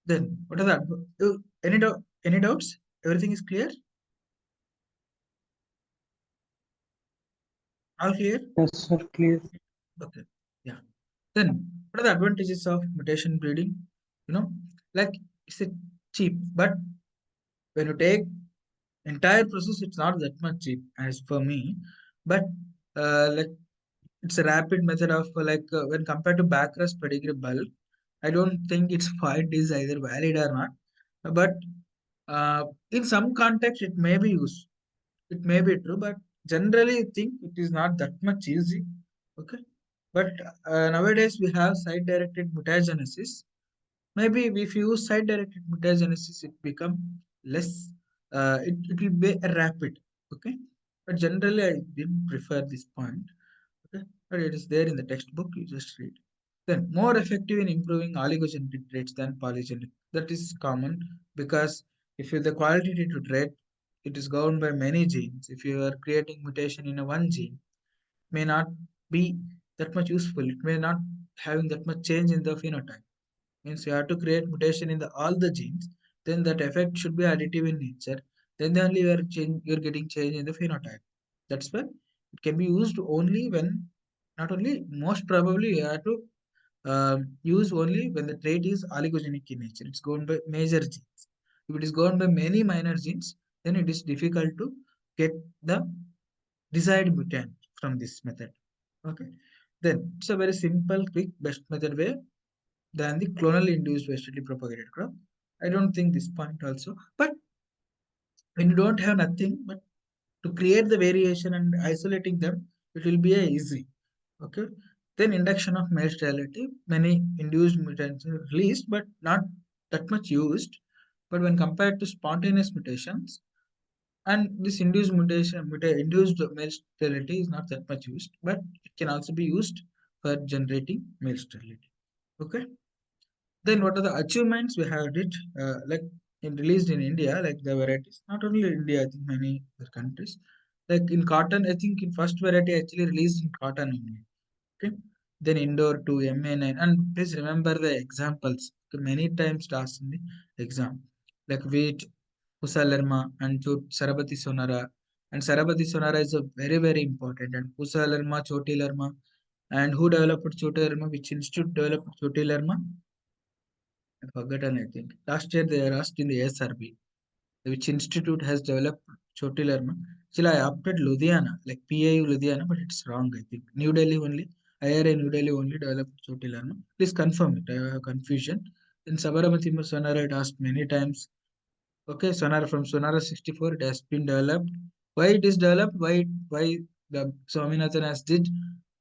Then what are the any doubts? Everything is clear. All clear? Yes, sir. Clear. Okay. Yeah. Then what are the advantages of mutation breeding? You know, like it's a cheap, but when you take entire process, it's not that much cheap as for me. But like it's a rapid method of when compared to backrest pedigree bulk, I don't think its point is either valid or not. But in some context, it may be used. It may be true, but generally, I think it is not that much easy. Okay. But nowadays, we have site-directed mutagenesis. Maybe if you use site-directed mutagenesis, it become less. It will be a rapid. Okay. But generally, I didn't prefer this point. Okay. But it is there in the textbook. You just read. Then more effective in improving oligogenic traits than polygenic. That is common because if you the qualitative trait, it is governed by many genes. If you are creating mutation in a one gene, may not be that much useful. It may not having that much change in the phenotype. Means you have to create mutation in all the genes. Then that effect should be additive in nature. Then only you are getting change in the phenotype. That's why it can be used only when, not only, most probably you have to use only when the trait is oligogenic in nature. It's governed by major genes. If it is governed by many minor genes, then it is difficult to get the desired mutant from this method. Okay. Then it's a very simple, quick, best method way than the clonal induced vertically propagated crop. I don't think this point also. But when you don't have nothing but to create the variation and isolating them, it will be a easy. Okay. Then induction of male sterility, many induced mutations are released, but not that much used. But when compared to spontaneous mutations, and this induced male sterility is not that much used, but it can also be used for generating male sterility. Okay. Then what are the achievements we have did like in released in India, like the varieties, not only India, I think many other countries. Like in cotton, I think in first variety actually released in cotton only. Okay. Then indoor to MA9. And please remember the examples. Okay, many times asked in the exam. Like wheat, Pusa Lerma, and Sarabati Sonara. And Sarabati Sonara is a very, very important. And Pusa Lerma, Choti Lerma. And who developed Choti Lerma? Which institute developed Choti Lerma? I forgotten, I think. Last year they are asked in the ASRB. Which institute has developed Choti Lerma? Still, I opted Ludhiana, like PIU Ludhiana, but it's wrong, I think. New Delhi only, IRA New Delhi only developed Choti Lerma. Please confirm it, I have confusion. In Sabaramati Sonara, it asked many times. Okay, Sonara from Sonara 64, it has been developed. Why it is developed? Why the Swaminathan has did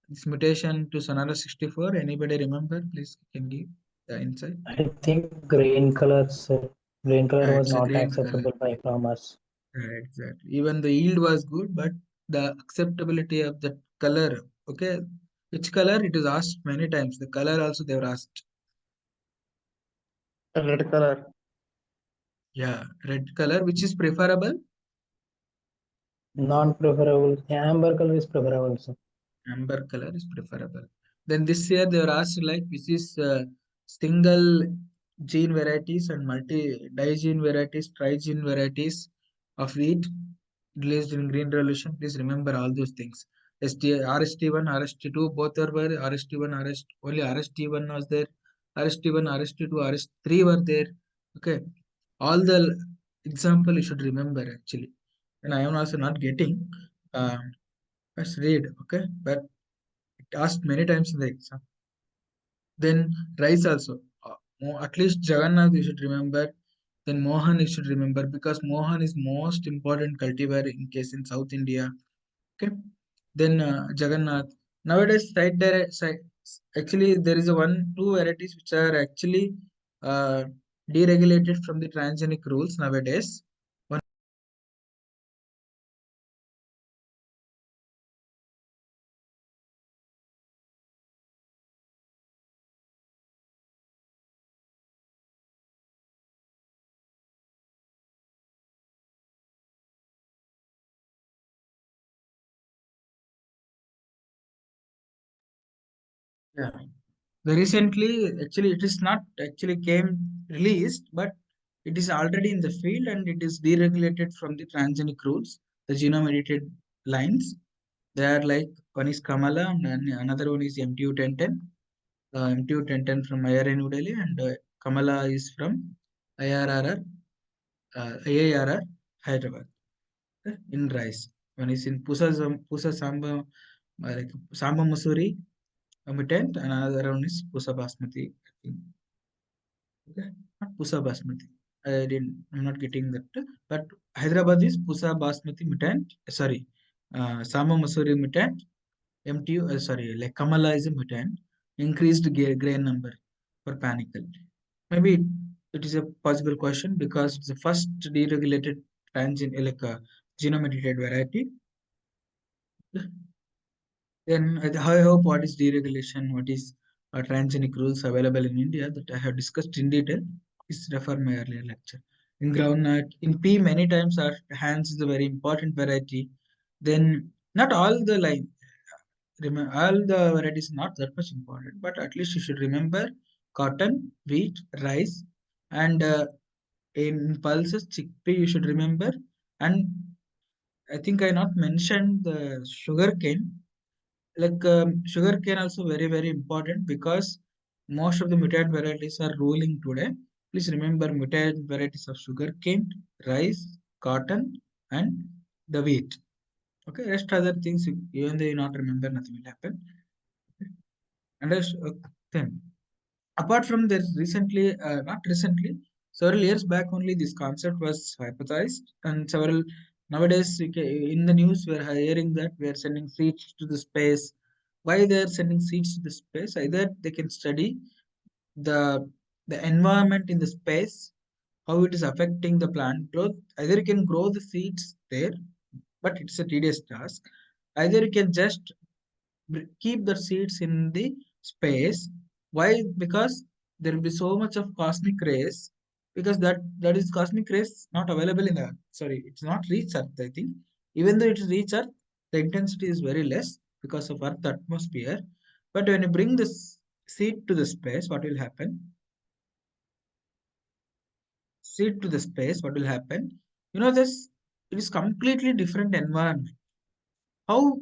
this mutation to Sonara 64? Anybody remember? Please can give the insight. I think green color, sir. Green color was It's a not green color. acceptable by farmers. Exactly. Even the yield was good, but the acceptability of the color, okay, which color it is asked many times. The color also they were asked. Red color. Yeah, red color, which is preferable. Non-preferable. Amber color is preferable, sir. Amber color is preferable. Then this year they were asked like which is single gene varieties and multi digene varieties, trigene varieties of wheat released in Green Revolution. Please remember all those things. RST1, RST2, both are were RST1, only RST1 was there. RST1, RST2, RST3 were there. Okay. All the example you should remember actually. And I am also not getting. Let's read. Okay. But it asked many times in the exam. Then rice also. At least Jagannath you should remember. Then Mohan you should remember because Mohan is most important cultivar in case in South India. Okay. Then Jagannath. Nowadays, actually there is a two varieties which are actually uh, deregulated from the transgenic rules nowadays. One yeah. The recently actually it is not actually came released, but it is already in the field and it is deregulated from the transgenic rules, the genome edited lines. They are like one is Kamala and then another one is MTU1010. MTU1010 from IRA New Delhi and Kamala is from IRRR, IIRR Hyderabad in rice. One is in Pusa Samba, like Samba Masuri mutant, and another one is Pusa Basmati. I think. Okay, not Pusa Basmati. I'm not getting that. But Hyderabad is Pusa Basmati mutant. Sorry, Samba Masuri mutant. MTU, sorry, like Kamala is a mutant. Increased grain number for panicle. Maybe it is a possible question because it's the first deregulated transgene like a genome edited variety. Then I hope what is deregulation, what is transgenic rules available in India that I have discussed in detail. Please refer my earlier lecture. In groundnut, in pea, many times our hands is a very important variety. Then not all the line, all the varieties not that much important, but at least you should remember cotton, wheat, rice, and in pulses, chickpea you should remember. And I think I not mentioned the sugar cane like sugar cane also very important because most of the mutant varieties are ruling today. Please remember mutant varieties of sugar cane, rice, cotton, and the wheat. Okay, rest other things even though you not remember, nothing will happen. And then apart from this, recently, not recently, several years back only this concept was hypothesized, and several Nowadays, in the news, we are hearing that we are sending seeds to the space. Why they are sending seeds to the space? Either they can study the environment in the space, how it is affecting the plant growth. Either you can grow the seeds there, but it's a tedious task. Either you can just keep the seeds in the space. Why? Because there will be so much of cosmic rays. Because that is cosmic rays not available in the Earth. Sorry, it's not reach Earth. I think even though it is reach Earth, the intensity is very less because of Earth atmosphere. But when you bring this seed to the space, what will happen? Seed to the space, what will happen? You know this. It is completely different environment. How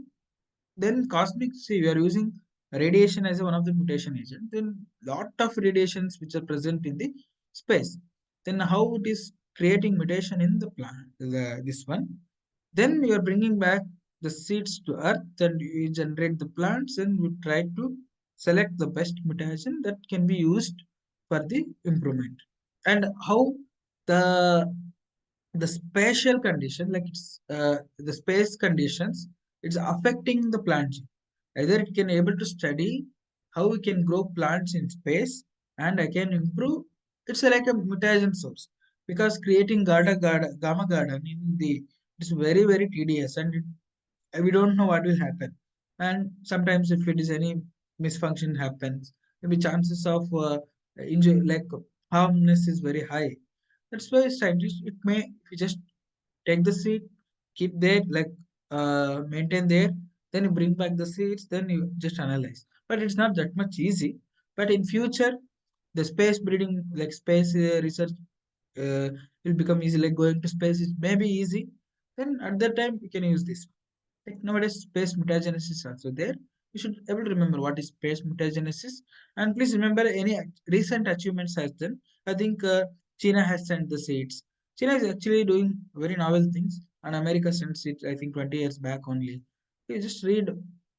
then cosmic, see, we are using radiation as one of the mutation agent, then lot of radiations which are present in the space, then how it is creating mutation in the plant, this one, then you are bringing back the seeds to earth and you generate the plants and you try to select the best mutation that can be used for the improvement. And how the spatial condition, like the space conditions, it's affecting the plant gene. Either it can able to study how we can grow plants in space and I can improve. It's like a mutation source, because creating gamma garden in the, it's very tedious and we don't know what will happen. And sometimes if it is any misfunction happens, maybe chances of injury, like harmness, is very high. That's why scientists, it may, if you just take the seed, keep there, like maintain there, then you bring back the seeds, then you just analyze. But it's not that much easy. But in future, the space breeding, like space research, uh, will become easy. Like going to space is maybe easy. Then at that time, you can use this. Like nowadays, space mutagenesis is also there. You should able to remember what is space mutagenesis, and please remember any recent achievements has done. I think China has sent the seeds. China is actually doing very novel things, and America sent seeds. I think 20 years back only. You just read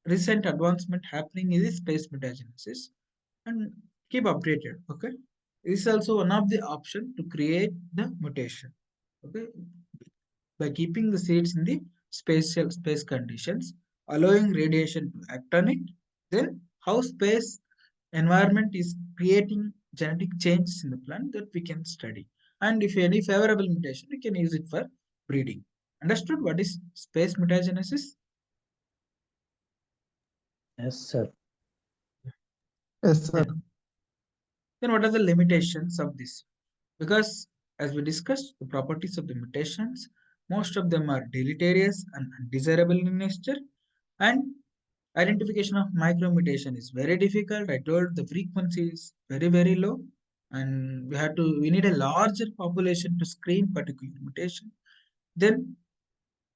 recent advancement happening in the space mutagenesis and keep updated. Okay, this is also one of the option to create the mutation. Okay, by keeping the seeds in the spatial space conditions, allowing radiation to act on it, then how space environment is creating genetic changes in the plant that we can study. And if any favorable mutation, we can use it for breeding. Understood what is space mutagenesis? Yes, sir. Yes, sir. Then what are the limitations of this? Because as we discussed, the properties of the mutations, most of them are deleterious and undesirable in nature, and identification of micromutation is very difficult. I told the frequency is very low, and we need a larger population to screen particular mutation. Then,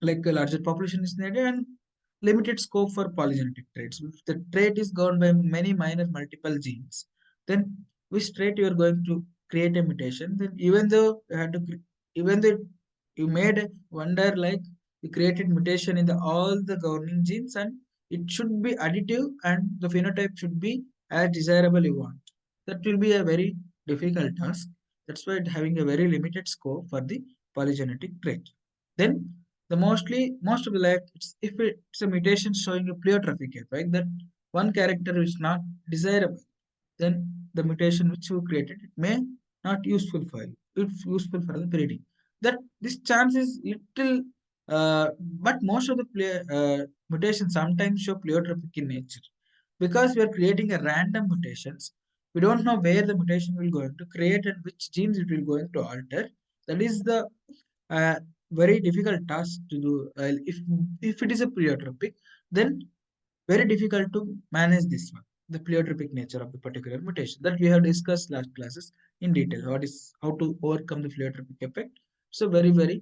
like a larger population is needed and limited scope for polygenetic traits. If the trait is governed by many minor multiple genes, then which trait you are going to create a mutation? Then even though you had to, even though you made a wonder, like you created mutation in the all the governing genes, and it should be additive and the phenotype should be as desirable you want. That will be a very difficult task. That's why it having a very limited scope for the polygenetic trait. Then the most of the, like it's, if it's a mutation showing a pleiotropic effect, that one character is not desirable, then the mutation which you created, it may not useful for you. It's useful for the breeding. That this chance is little, but most of the mutations sometimes show pleiotropic in nature, because we are creating a random mutations. We don't know where the mutation will going to create and which genes it will going to alter. That is the uh, very difficult task to do. If it is a pleiotropic, then very difficult to manage this one, the pleiotropic nature of the particular mutation that we have discussed last classes in detail. What is how to overcome the pleiotropic effect? It's a very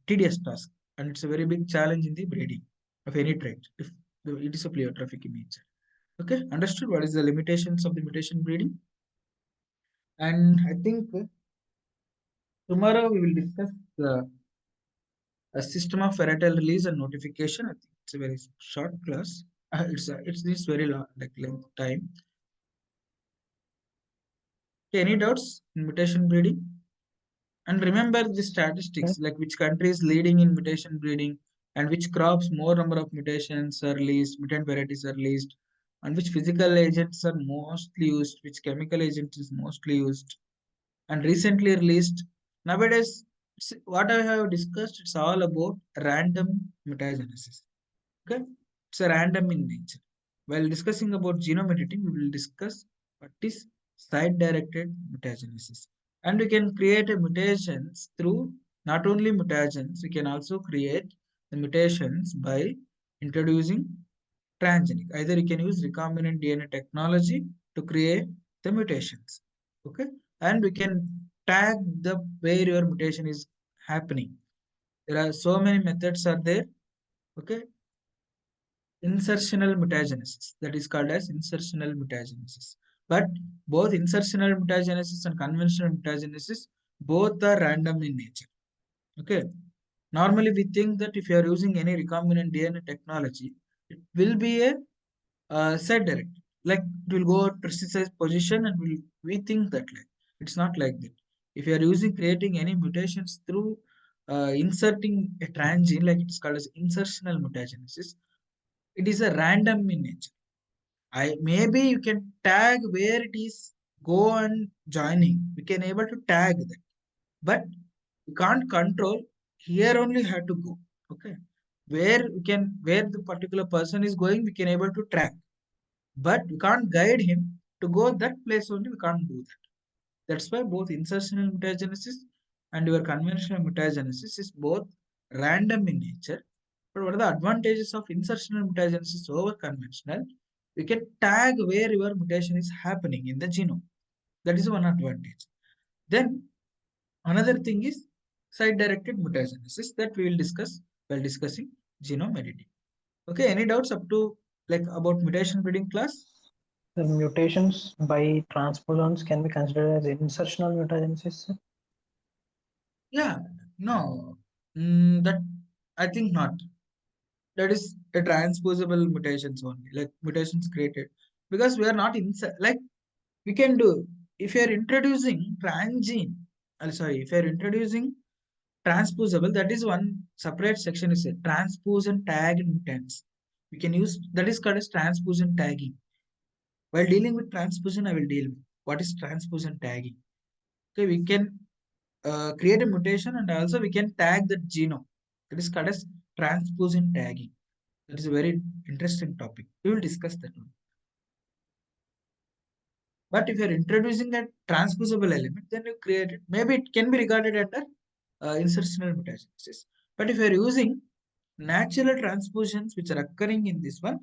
tedious task, and it's a very big challenge in the breeding of any trait if it is a pleiotropic in nature. Okay, understood what is the limitations of the mutation breeding. And I think tomorrow we will discuss the a system of varietal release and notification. I think it's a very short class. It's this very long, like length time. Okay, any doubts in mutation breeding? And remember the statistics, like which country is leading in mutation breeding, and which crops more number of mutations are released, mutant varieties are released, and which physical agents are mostly used, which chemical agent is mostly used, and recently released. Nowadays, what I have discussed, it's all about random mutagenesis. Okay, it's a random in nature. While discussing about genome editing, we will discuss what is site-directed mutagenesis, and we can create a mutations through not only mutagens, we can also create the mutations by introducing transgenic. Either you can use recombinant DNA technology to create the mutations. Okay, and we can tag the where your mutation is happening. There are so many methods are there. Okay, insertional mutagenesis, that is called as insertional mutagenesis. But both insertional mutagenesis and conventional mutagenesis both are random in nature. Okay, normally we think that if you are using any recombinant DNA technology, it will be a set directed, like it will go to precise position, and we think that like it's not like that. If you are using creating any mutations through inserting a transgene, like it's called as insertional mutagenesis, it is a random in nature. I maybe you can tag where it is go and joining. We can able to tag that, but we can't control. Here only have to go. Okay, where the particular person is going, we can able to track, but we can't guide him to go that place only. We can't do that. That's why both insertional mutagenesis and your conventional mutagenesis is both random in nature. But what are the advantages of insertional mutagenesis over conventional? We can tag where your mutation is happening in the genome. That is one advantage. Then another thing is site-directed mutagenesis that we will discuss while discussing genome editing. Okay, any doubts up to like about mutation breeding class? The mutations by transposons can be considered as insertional mutagenesis, sir? Yeah, no, that I think not. That is a transposable mutations only, like mutations created because we are not inside. Like we can do if you are introducing transgene. Sorry, if you are introducing transposable, that is one separate section is a transposon tagged mutants. We can use that is called as transposon tagging. While dealing with transposon, I will deal with what is transposon tagging. Okay, we can create a mutation and also we can tag the genome. That is called as transposon tagging. That is a very interesting topic. We will discuss that one. But if you are introducing a transposable element, then you create it. Maybe it can be regarded under insertional mutagenesis. But if you are using natural transpositions which are occurring in this one,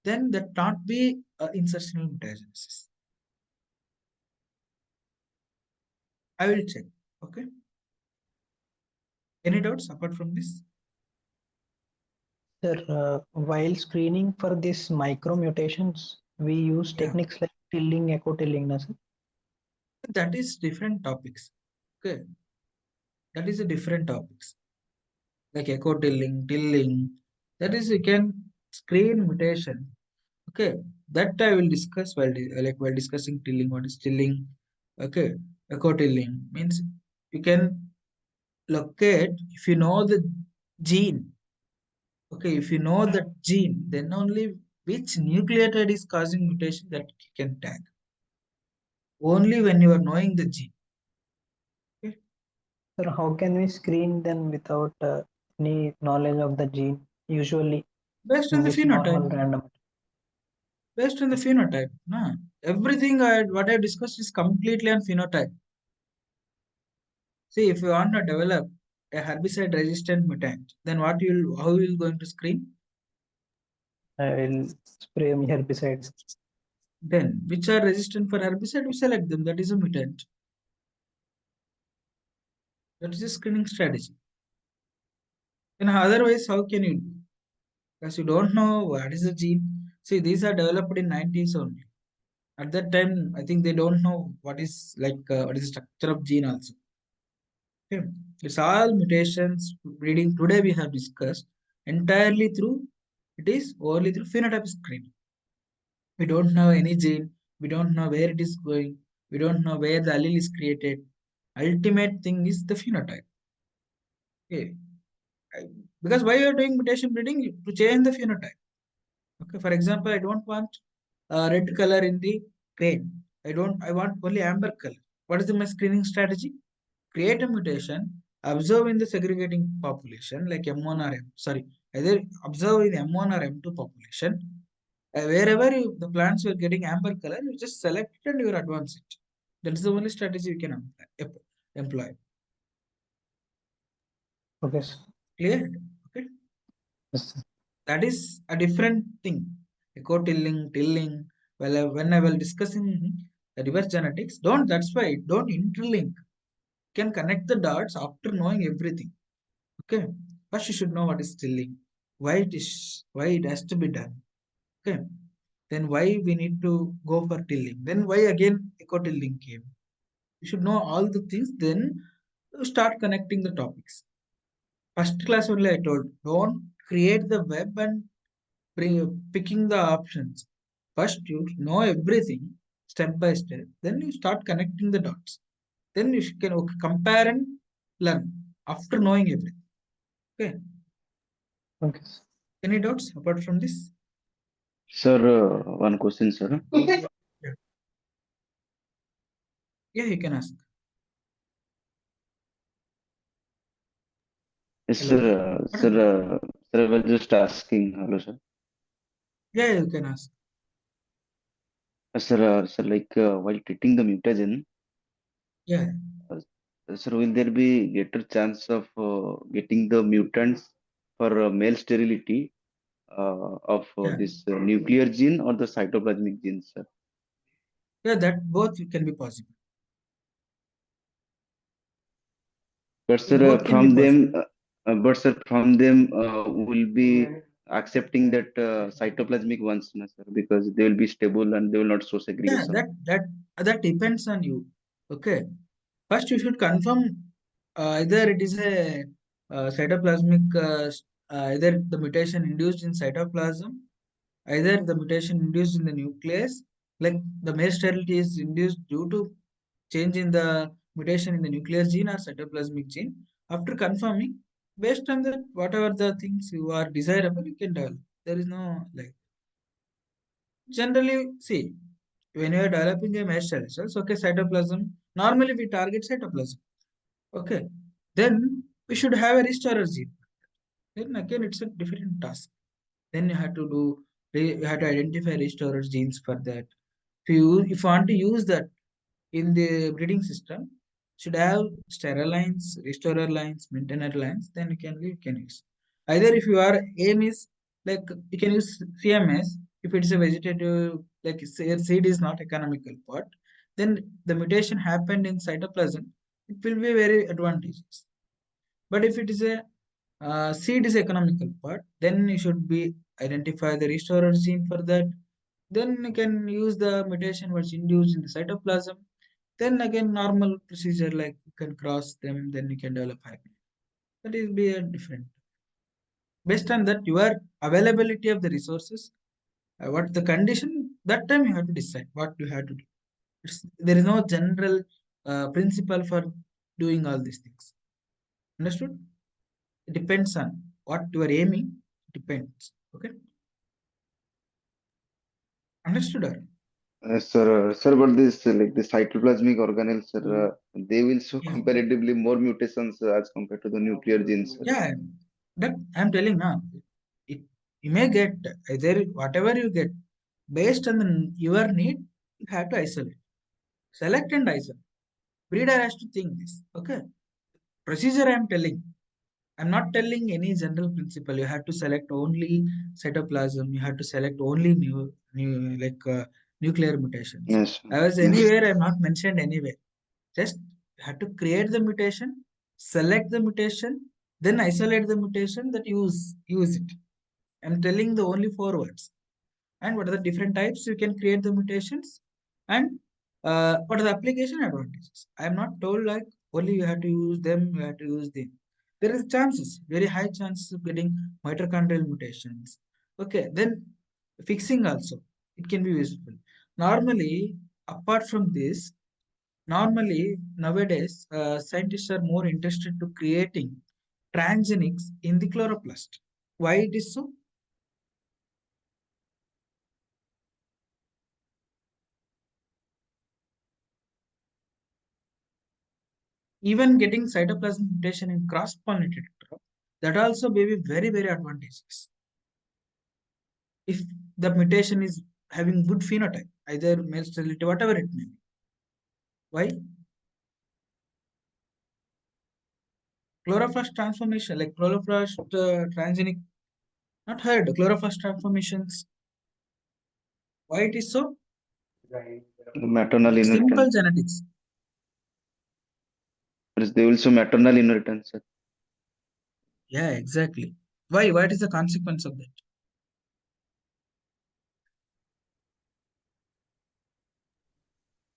then that not be insertional mutagenesis. I will check. Okay. Any doubts apart from this? Sir, while screening for these micro mutations, we use Yeah, techniques like tilling, echo tilling, na, sir? that is different topics. Okay, that is a different topics like echo tilling. That is you can screen mutation. Okay, that I will discuss like while discussing tilling. What is tilling? Okay, echo tilling means you can locate if you know the gene. Okay, if you know that gene, then only which nucleotide is causing mutation that you can tag. Only when you are knowing the gene. Okay, Sir, how can we screen them without any knowledge of the gene? Usually based on in the this phenotype. normal random. Based on the phenotype. Nah. Everything what I discussed is completely on phenotype. See, if you want to develop a herbicide resistant mutant, then how you will going to screen? I will spray herbicides. Then which are resistant for herbicide, we select them. That is a mutant. That is a screening strategy. Then otherwise, how can you do? Because you don't know what is the gene. See, these are developed in 90s only. At that time, I think they don't know what is what is the structure of gene also. Okay. It's all mutations breeding. Today we have discussed entirely through it is only through phenotype screening. We don't know any gene. We don't know where it is going. We don't know where the allele is created. ultimate thing is the phenotype. Okay. Because why you are doing mutation breeding? To change the phenotype. Okay. For example, I don't want red color in the grain. I want only amber color. What is my screening strategy? Create a mutation, observe in the segregating population like M1 or M, sorry, either observe in M1 or M2 population. Wherever the plants were getting amber color, you just select it and you advance it. That is the only strategy you can employ. Okay, sir. Clear? Okay. Yes, sir. That is a different thing. Eco-tilling, tilling. Well, when I was discussing the reverse genetics, that's why don't interlink. You can connect the dots after knowing everything. Okay. First, you should know what is tilling, why it has to be done. Okay. Then why we need to go for tilling. Then why again eco-tilling came. You should know all the things. Then you start connecting the topics. First class only I told, don't create the web and picking the options. First, you know everything step by step. Then you start connecting the dots. Then you can compare and learn after knowing everything. Okay. Okay, sir. Any doubts apart from this? Sir, one question, sir. Yeah, yeah, you can ask. Yes, Hello. sir. Sir, I was just asking. Hello, sir. Yeah, you can ask. Sir, like while treating the mutagen, Yeah, uh, sir, will there be greater chance of getting the mutants for male sterility of yeah, this nuclear gene or the cytoplasmic gene, sir? yeah. That both can be possible. But It sir, both can be possible. from them will be accepting that cytoplasmic ones, na, sir, because they will be stable and they will not show Yeah, segregation. that depends on you. Okay. First, you should confirm either it is a cytoplasmic, either the mutation induced in cytoplasm, either the mutation induced in the nucleus, like the male sterility is induced due to change in the mutation in the nuclear gene or cytoplasmic gene. After confirming, based on that, whatever the things you are desirable, you can develop. There is no like generally see when you are developing a mesh cell cells, okay, cytoplasm. Normally we target cytoplasm. Okay, then we should have a restorer gene. Then again, it's a different task. Then you have to do you have to identify restorer genes for that. If you want to use that in the breeding system, should have sterile lines, restorer lines, maintainer lines, then you can use. Either if your aim is like you can use CMS if it is a vegetative like seed is not economical part, then the mutation happened in cytoplasm, it will be very advantageous. But if it is a seed is economical part, then you should be identify the restorer gene for that. Then you can use the mutation which induced in the cytoplasm. Then again, normal procedure like you can cross them, then you can develop hybrid. That is be a different. Based on that, your availability of the resources, what the condition, that time you have to decide what you have to do. There is no general principle for doing all these things. Understood? It depends on what you are aiming. Depends. Okay. Understood? Or? Sir, but this like the cytoplasmic organelles, sir, they will show Yeah. comparatively more mutations as compared to the nuclear genes, sir. Yeah. That I'm telling now. It, you may get either whatever you get based on your need. You have to isolate, select and isolate. Breeder has to think this. Okay. Procedure I'm telling. I'm not telling any general principle. You have to select only cytoplasm. You have to select only new nuclear mutations. Yes, sir. I was Yes. anywhere. I'm not mentioned anywhere. Just you have to create the mutation, select the mutation, then isolate the mutation that use it. I'm telling the only four words. And what are the different types you can create the mutations, and what are the application advantages. I am not told like only you have to use them, you have to use them. There is chances, very high chances of getting mitochondrial mutations. Okay, then fixing also it can be useful. Normally, apart from this, Normally, nowadays, scientists are more interested to creating transgenics in the chloroplast. Why it is so? Even getting cytoplasmic mutation in cross-pollinated crop, that also may be very, very advantageous. If the mutation is having good phenotype, either male sterility, whatever it may be. Why? Chloroplast transformation, like chloroplast transgenic, not heard, chloroplast transformations. Why it is so? Maternal Simple inheritance. genetics. They also maternal inheritance, sir. Yeah, exactly. Why? What is the consequence of that?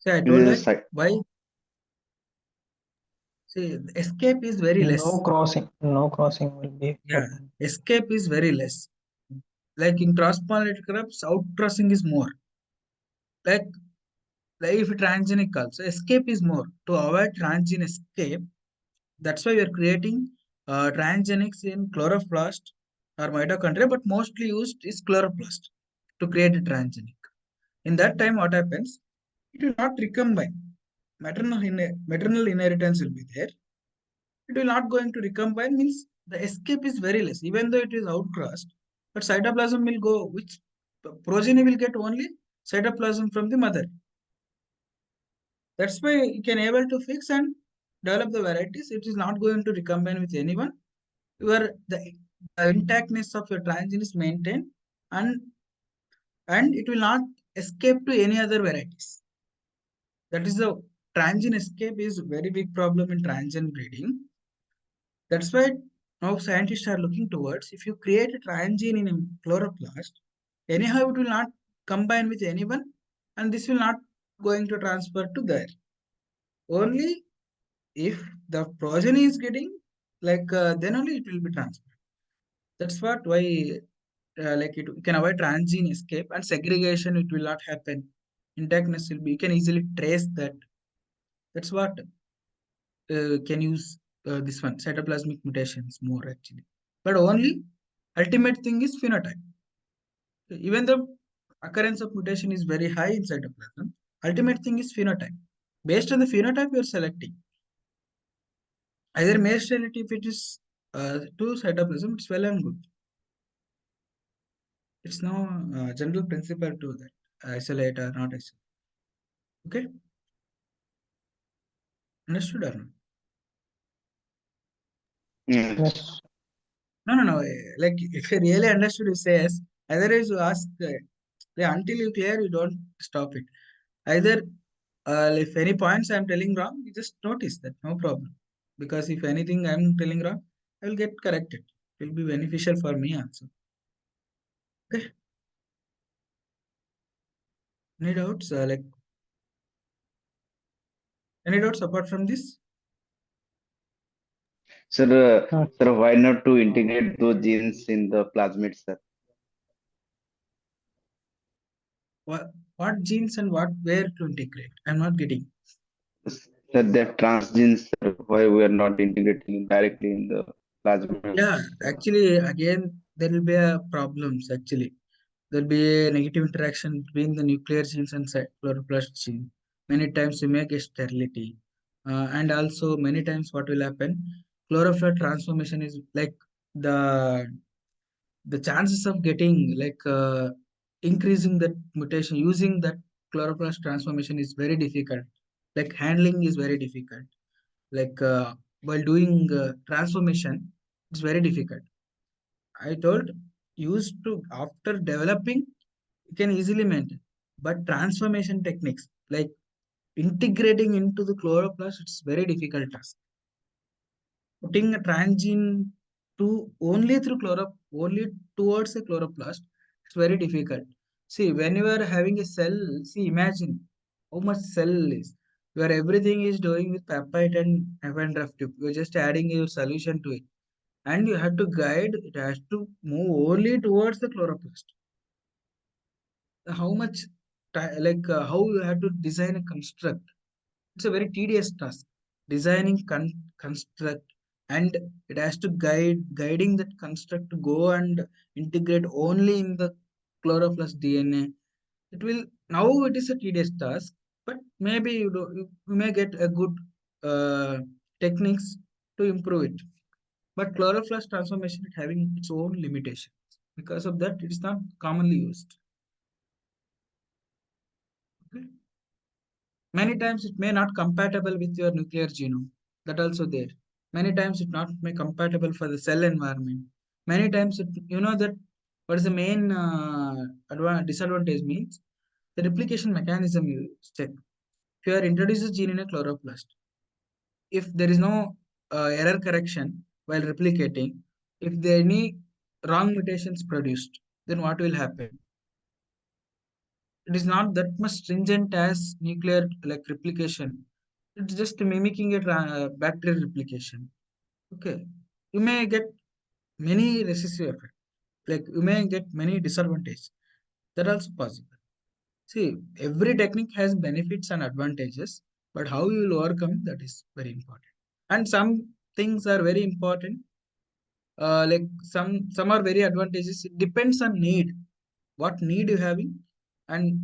See, I told that why. See, escape is very less. No crossing will be Yeah, happening. escape is very less. Like in cross-pollinated crops, outcrossing is more. Like, like if transgenic also, escape is more. To avoid transgene escape, that's why we are creating transgenics in chloroplast or mitochondria, but mostly used is chloroplast to create a transgenic. In that time, what happens? It will not recombine. Maternal inheritance will be there. It will not going to recombine means the escape is very less, even though it is outcrossed. But cytoplasm will go, which progeny will get only cytoplasm from the mother. That's why you can able to fix and develop the varieties. It is not going to recombine with anyone. The intactness of your transgene is maintained, and it will not escape to any other varieties. That is the transgene escape is very big problem in transgene breeding. That's why now scientists are looking towards if you create a transgene in a chloroplast, anyhow it will not combine with anyone, and this will not going to transfer to there. Only if the progeny is getting like then only it will be transferred. That's what why like it you can avoid transgene escape and segregation. It will not happen. Intactness will be. You can easily trace that. That's what can use this one cytoplasmic mutations more actually. But only ultimate thing is phenotype. Even the occurrence of mutation is very high in cytoplasm. Ultimate thing is phenotype. Based on the phenotype, you are selecting either male sterility if it is to cytoplasm. It's well and good. It's no general principle to that isolate or not isolate. Okay, understood or not? Yes. Yes. No. Like if you really understood, you say yes. Otherwise, you ask until you clear, you don't stop it. Either if any points I'm telling wrong, you just notice that, no problem. Because if anything I'm telling wrong, I will get corrected. It will be beneficial for me also. Okay. Any doubts? Like any doubts apart from this? Sir, Hmm. sir, why not to integrate those genes in the plasmids, sir? What genes and what where to integrate? I'm not getting. Sir, that transgenes, sir, why we are not integrating directly in the plasmid? Yeah, actually, again, there will be a problems actually. There will be a negative interaction between the nuclear genes and chloroplast gene. Many times you may get sterility. And also many times what will happen, chlorophyll transformation is like the the chances of getting like increasing that mutation using that chloroplast transformation is very difficult. Like handling is very difficult. Like while doing transformation, it's very difficult. I told used to after developing you can easily maintain, but transformation techniques like integrating into the chloroplast it's very difficult task. Putting a transgene to only through only towards a chloroplast it's very difficult. See when you are having a cell, see imagine how much cell is where everything is doing with peptide and FNRF tube. You're just adding your solution to it and you have to guide it has to move only towards the chloroplast. How much how you have to design a construct It's a very tedious task. Designing construct, and it has to guiding that construct to go and integrate only in the chloroplast DNA. It will now it is a tedious task, but maybe you may get a good techniques to improve it. But chloroplast transformation is having its own limitations. Because of that, it is not commonly used. Okay. Many times it may not compatible with your nuclear genome. That also there. Many times it not may compatible for the cell environment. Many times it, you know that what is the main disadvantage means the replication mechanism you check. If you are introduced a gene in a chloroplast, if there is no error correction while replicating, if there any wrong mutations produced, then what will happen? It is not that much stringent as nuclear like replication. It's just mimicking a bacterial replication. Okay, you may get many recessive effects. Like you may get many disadvantages. That also possible. See, every technique has benefits and advantages, but how you will overcome that is very important. And some things are very important. Like some are very advantageous. It depends on need, what need you having, and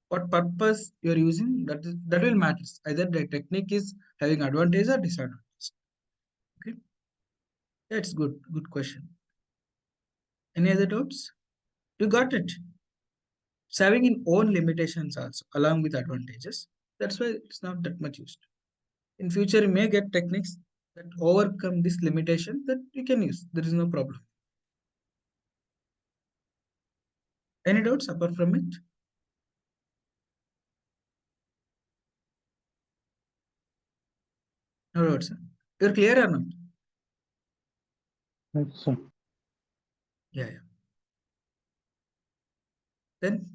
what purpose you are using. That will matter. Either the technique is having advantage or disadvantage. Okay, that's good. Good question. Any other doubts? You got it. It's having its own limitations also, along with advantages. That's why it's not that much used. In future, you may get techniques that overcome this limitation that you can use. There is no problem. Any doubts apart from it? No doubts, sir. You're clear or not? Yes, sir. Yeah, yeah. Then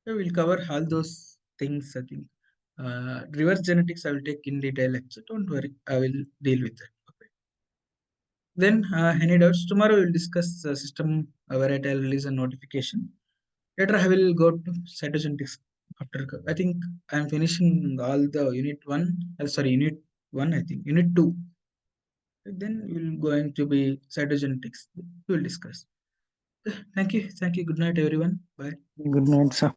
yeah, we'll cover all those things, I think. Reverse genetics, I will take in detail lecture. Don't worry, I will deal with that. Okay. Then, any doubts? Tomorrow we'll discuss system varietal release and notification. Later, I will go to cytogenetics after. I think I'm finishing all the unit one. Sorry, unit one. I think unit two. Then we'll going to be cytogenetics. We'll discuss. Thank you. Thank you. Good night, everyone. Bye. Good night, sir.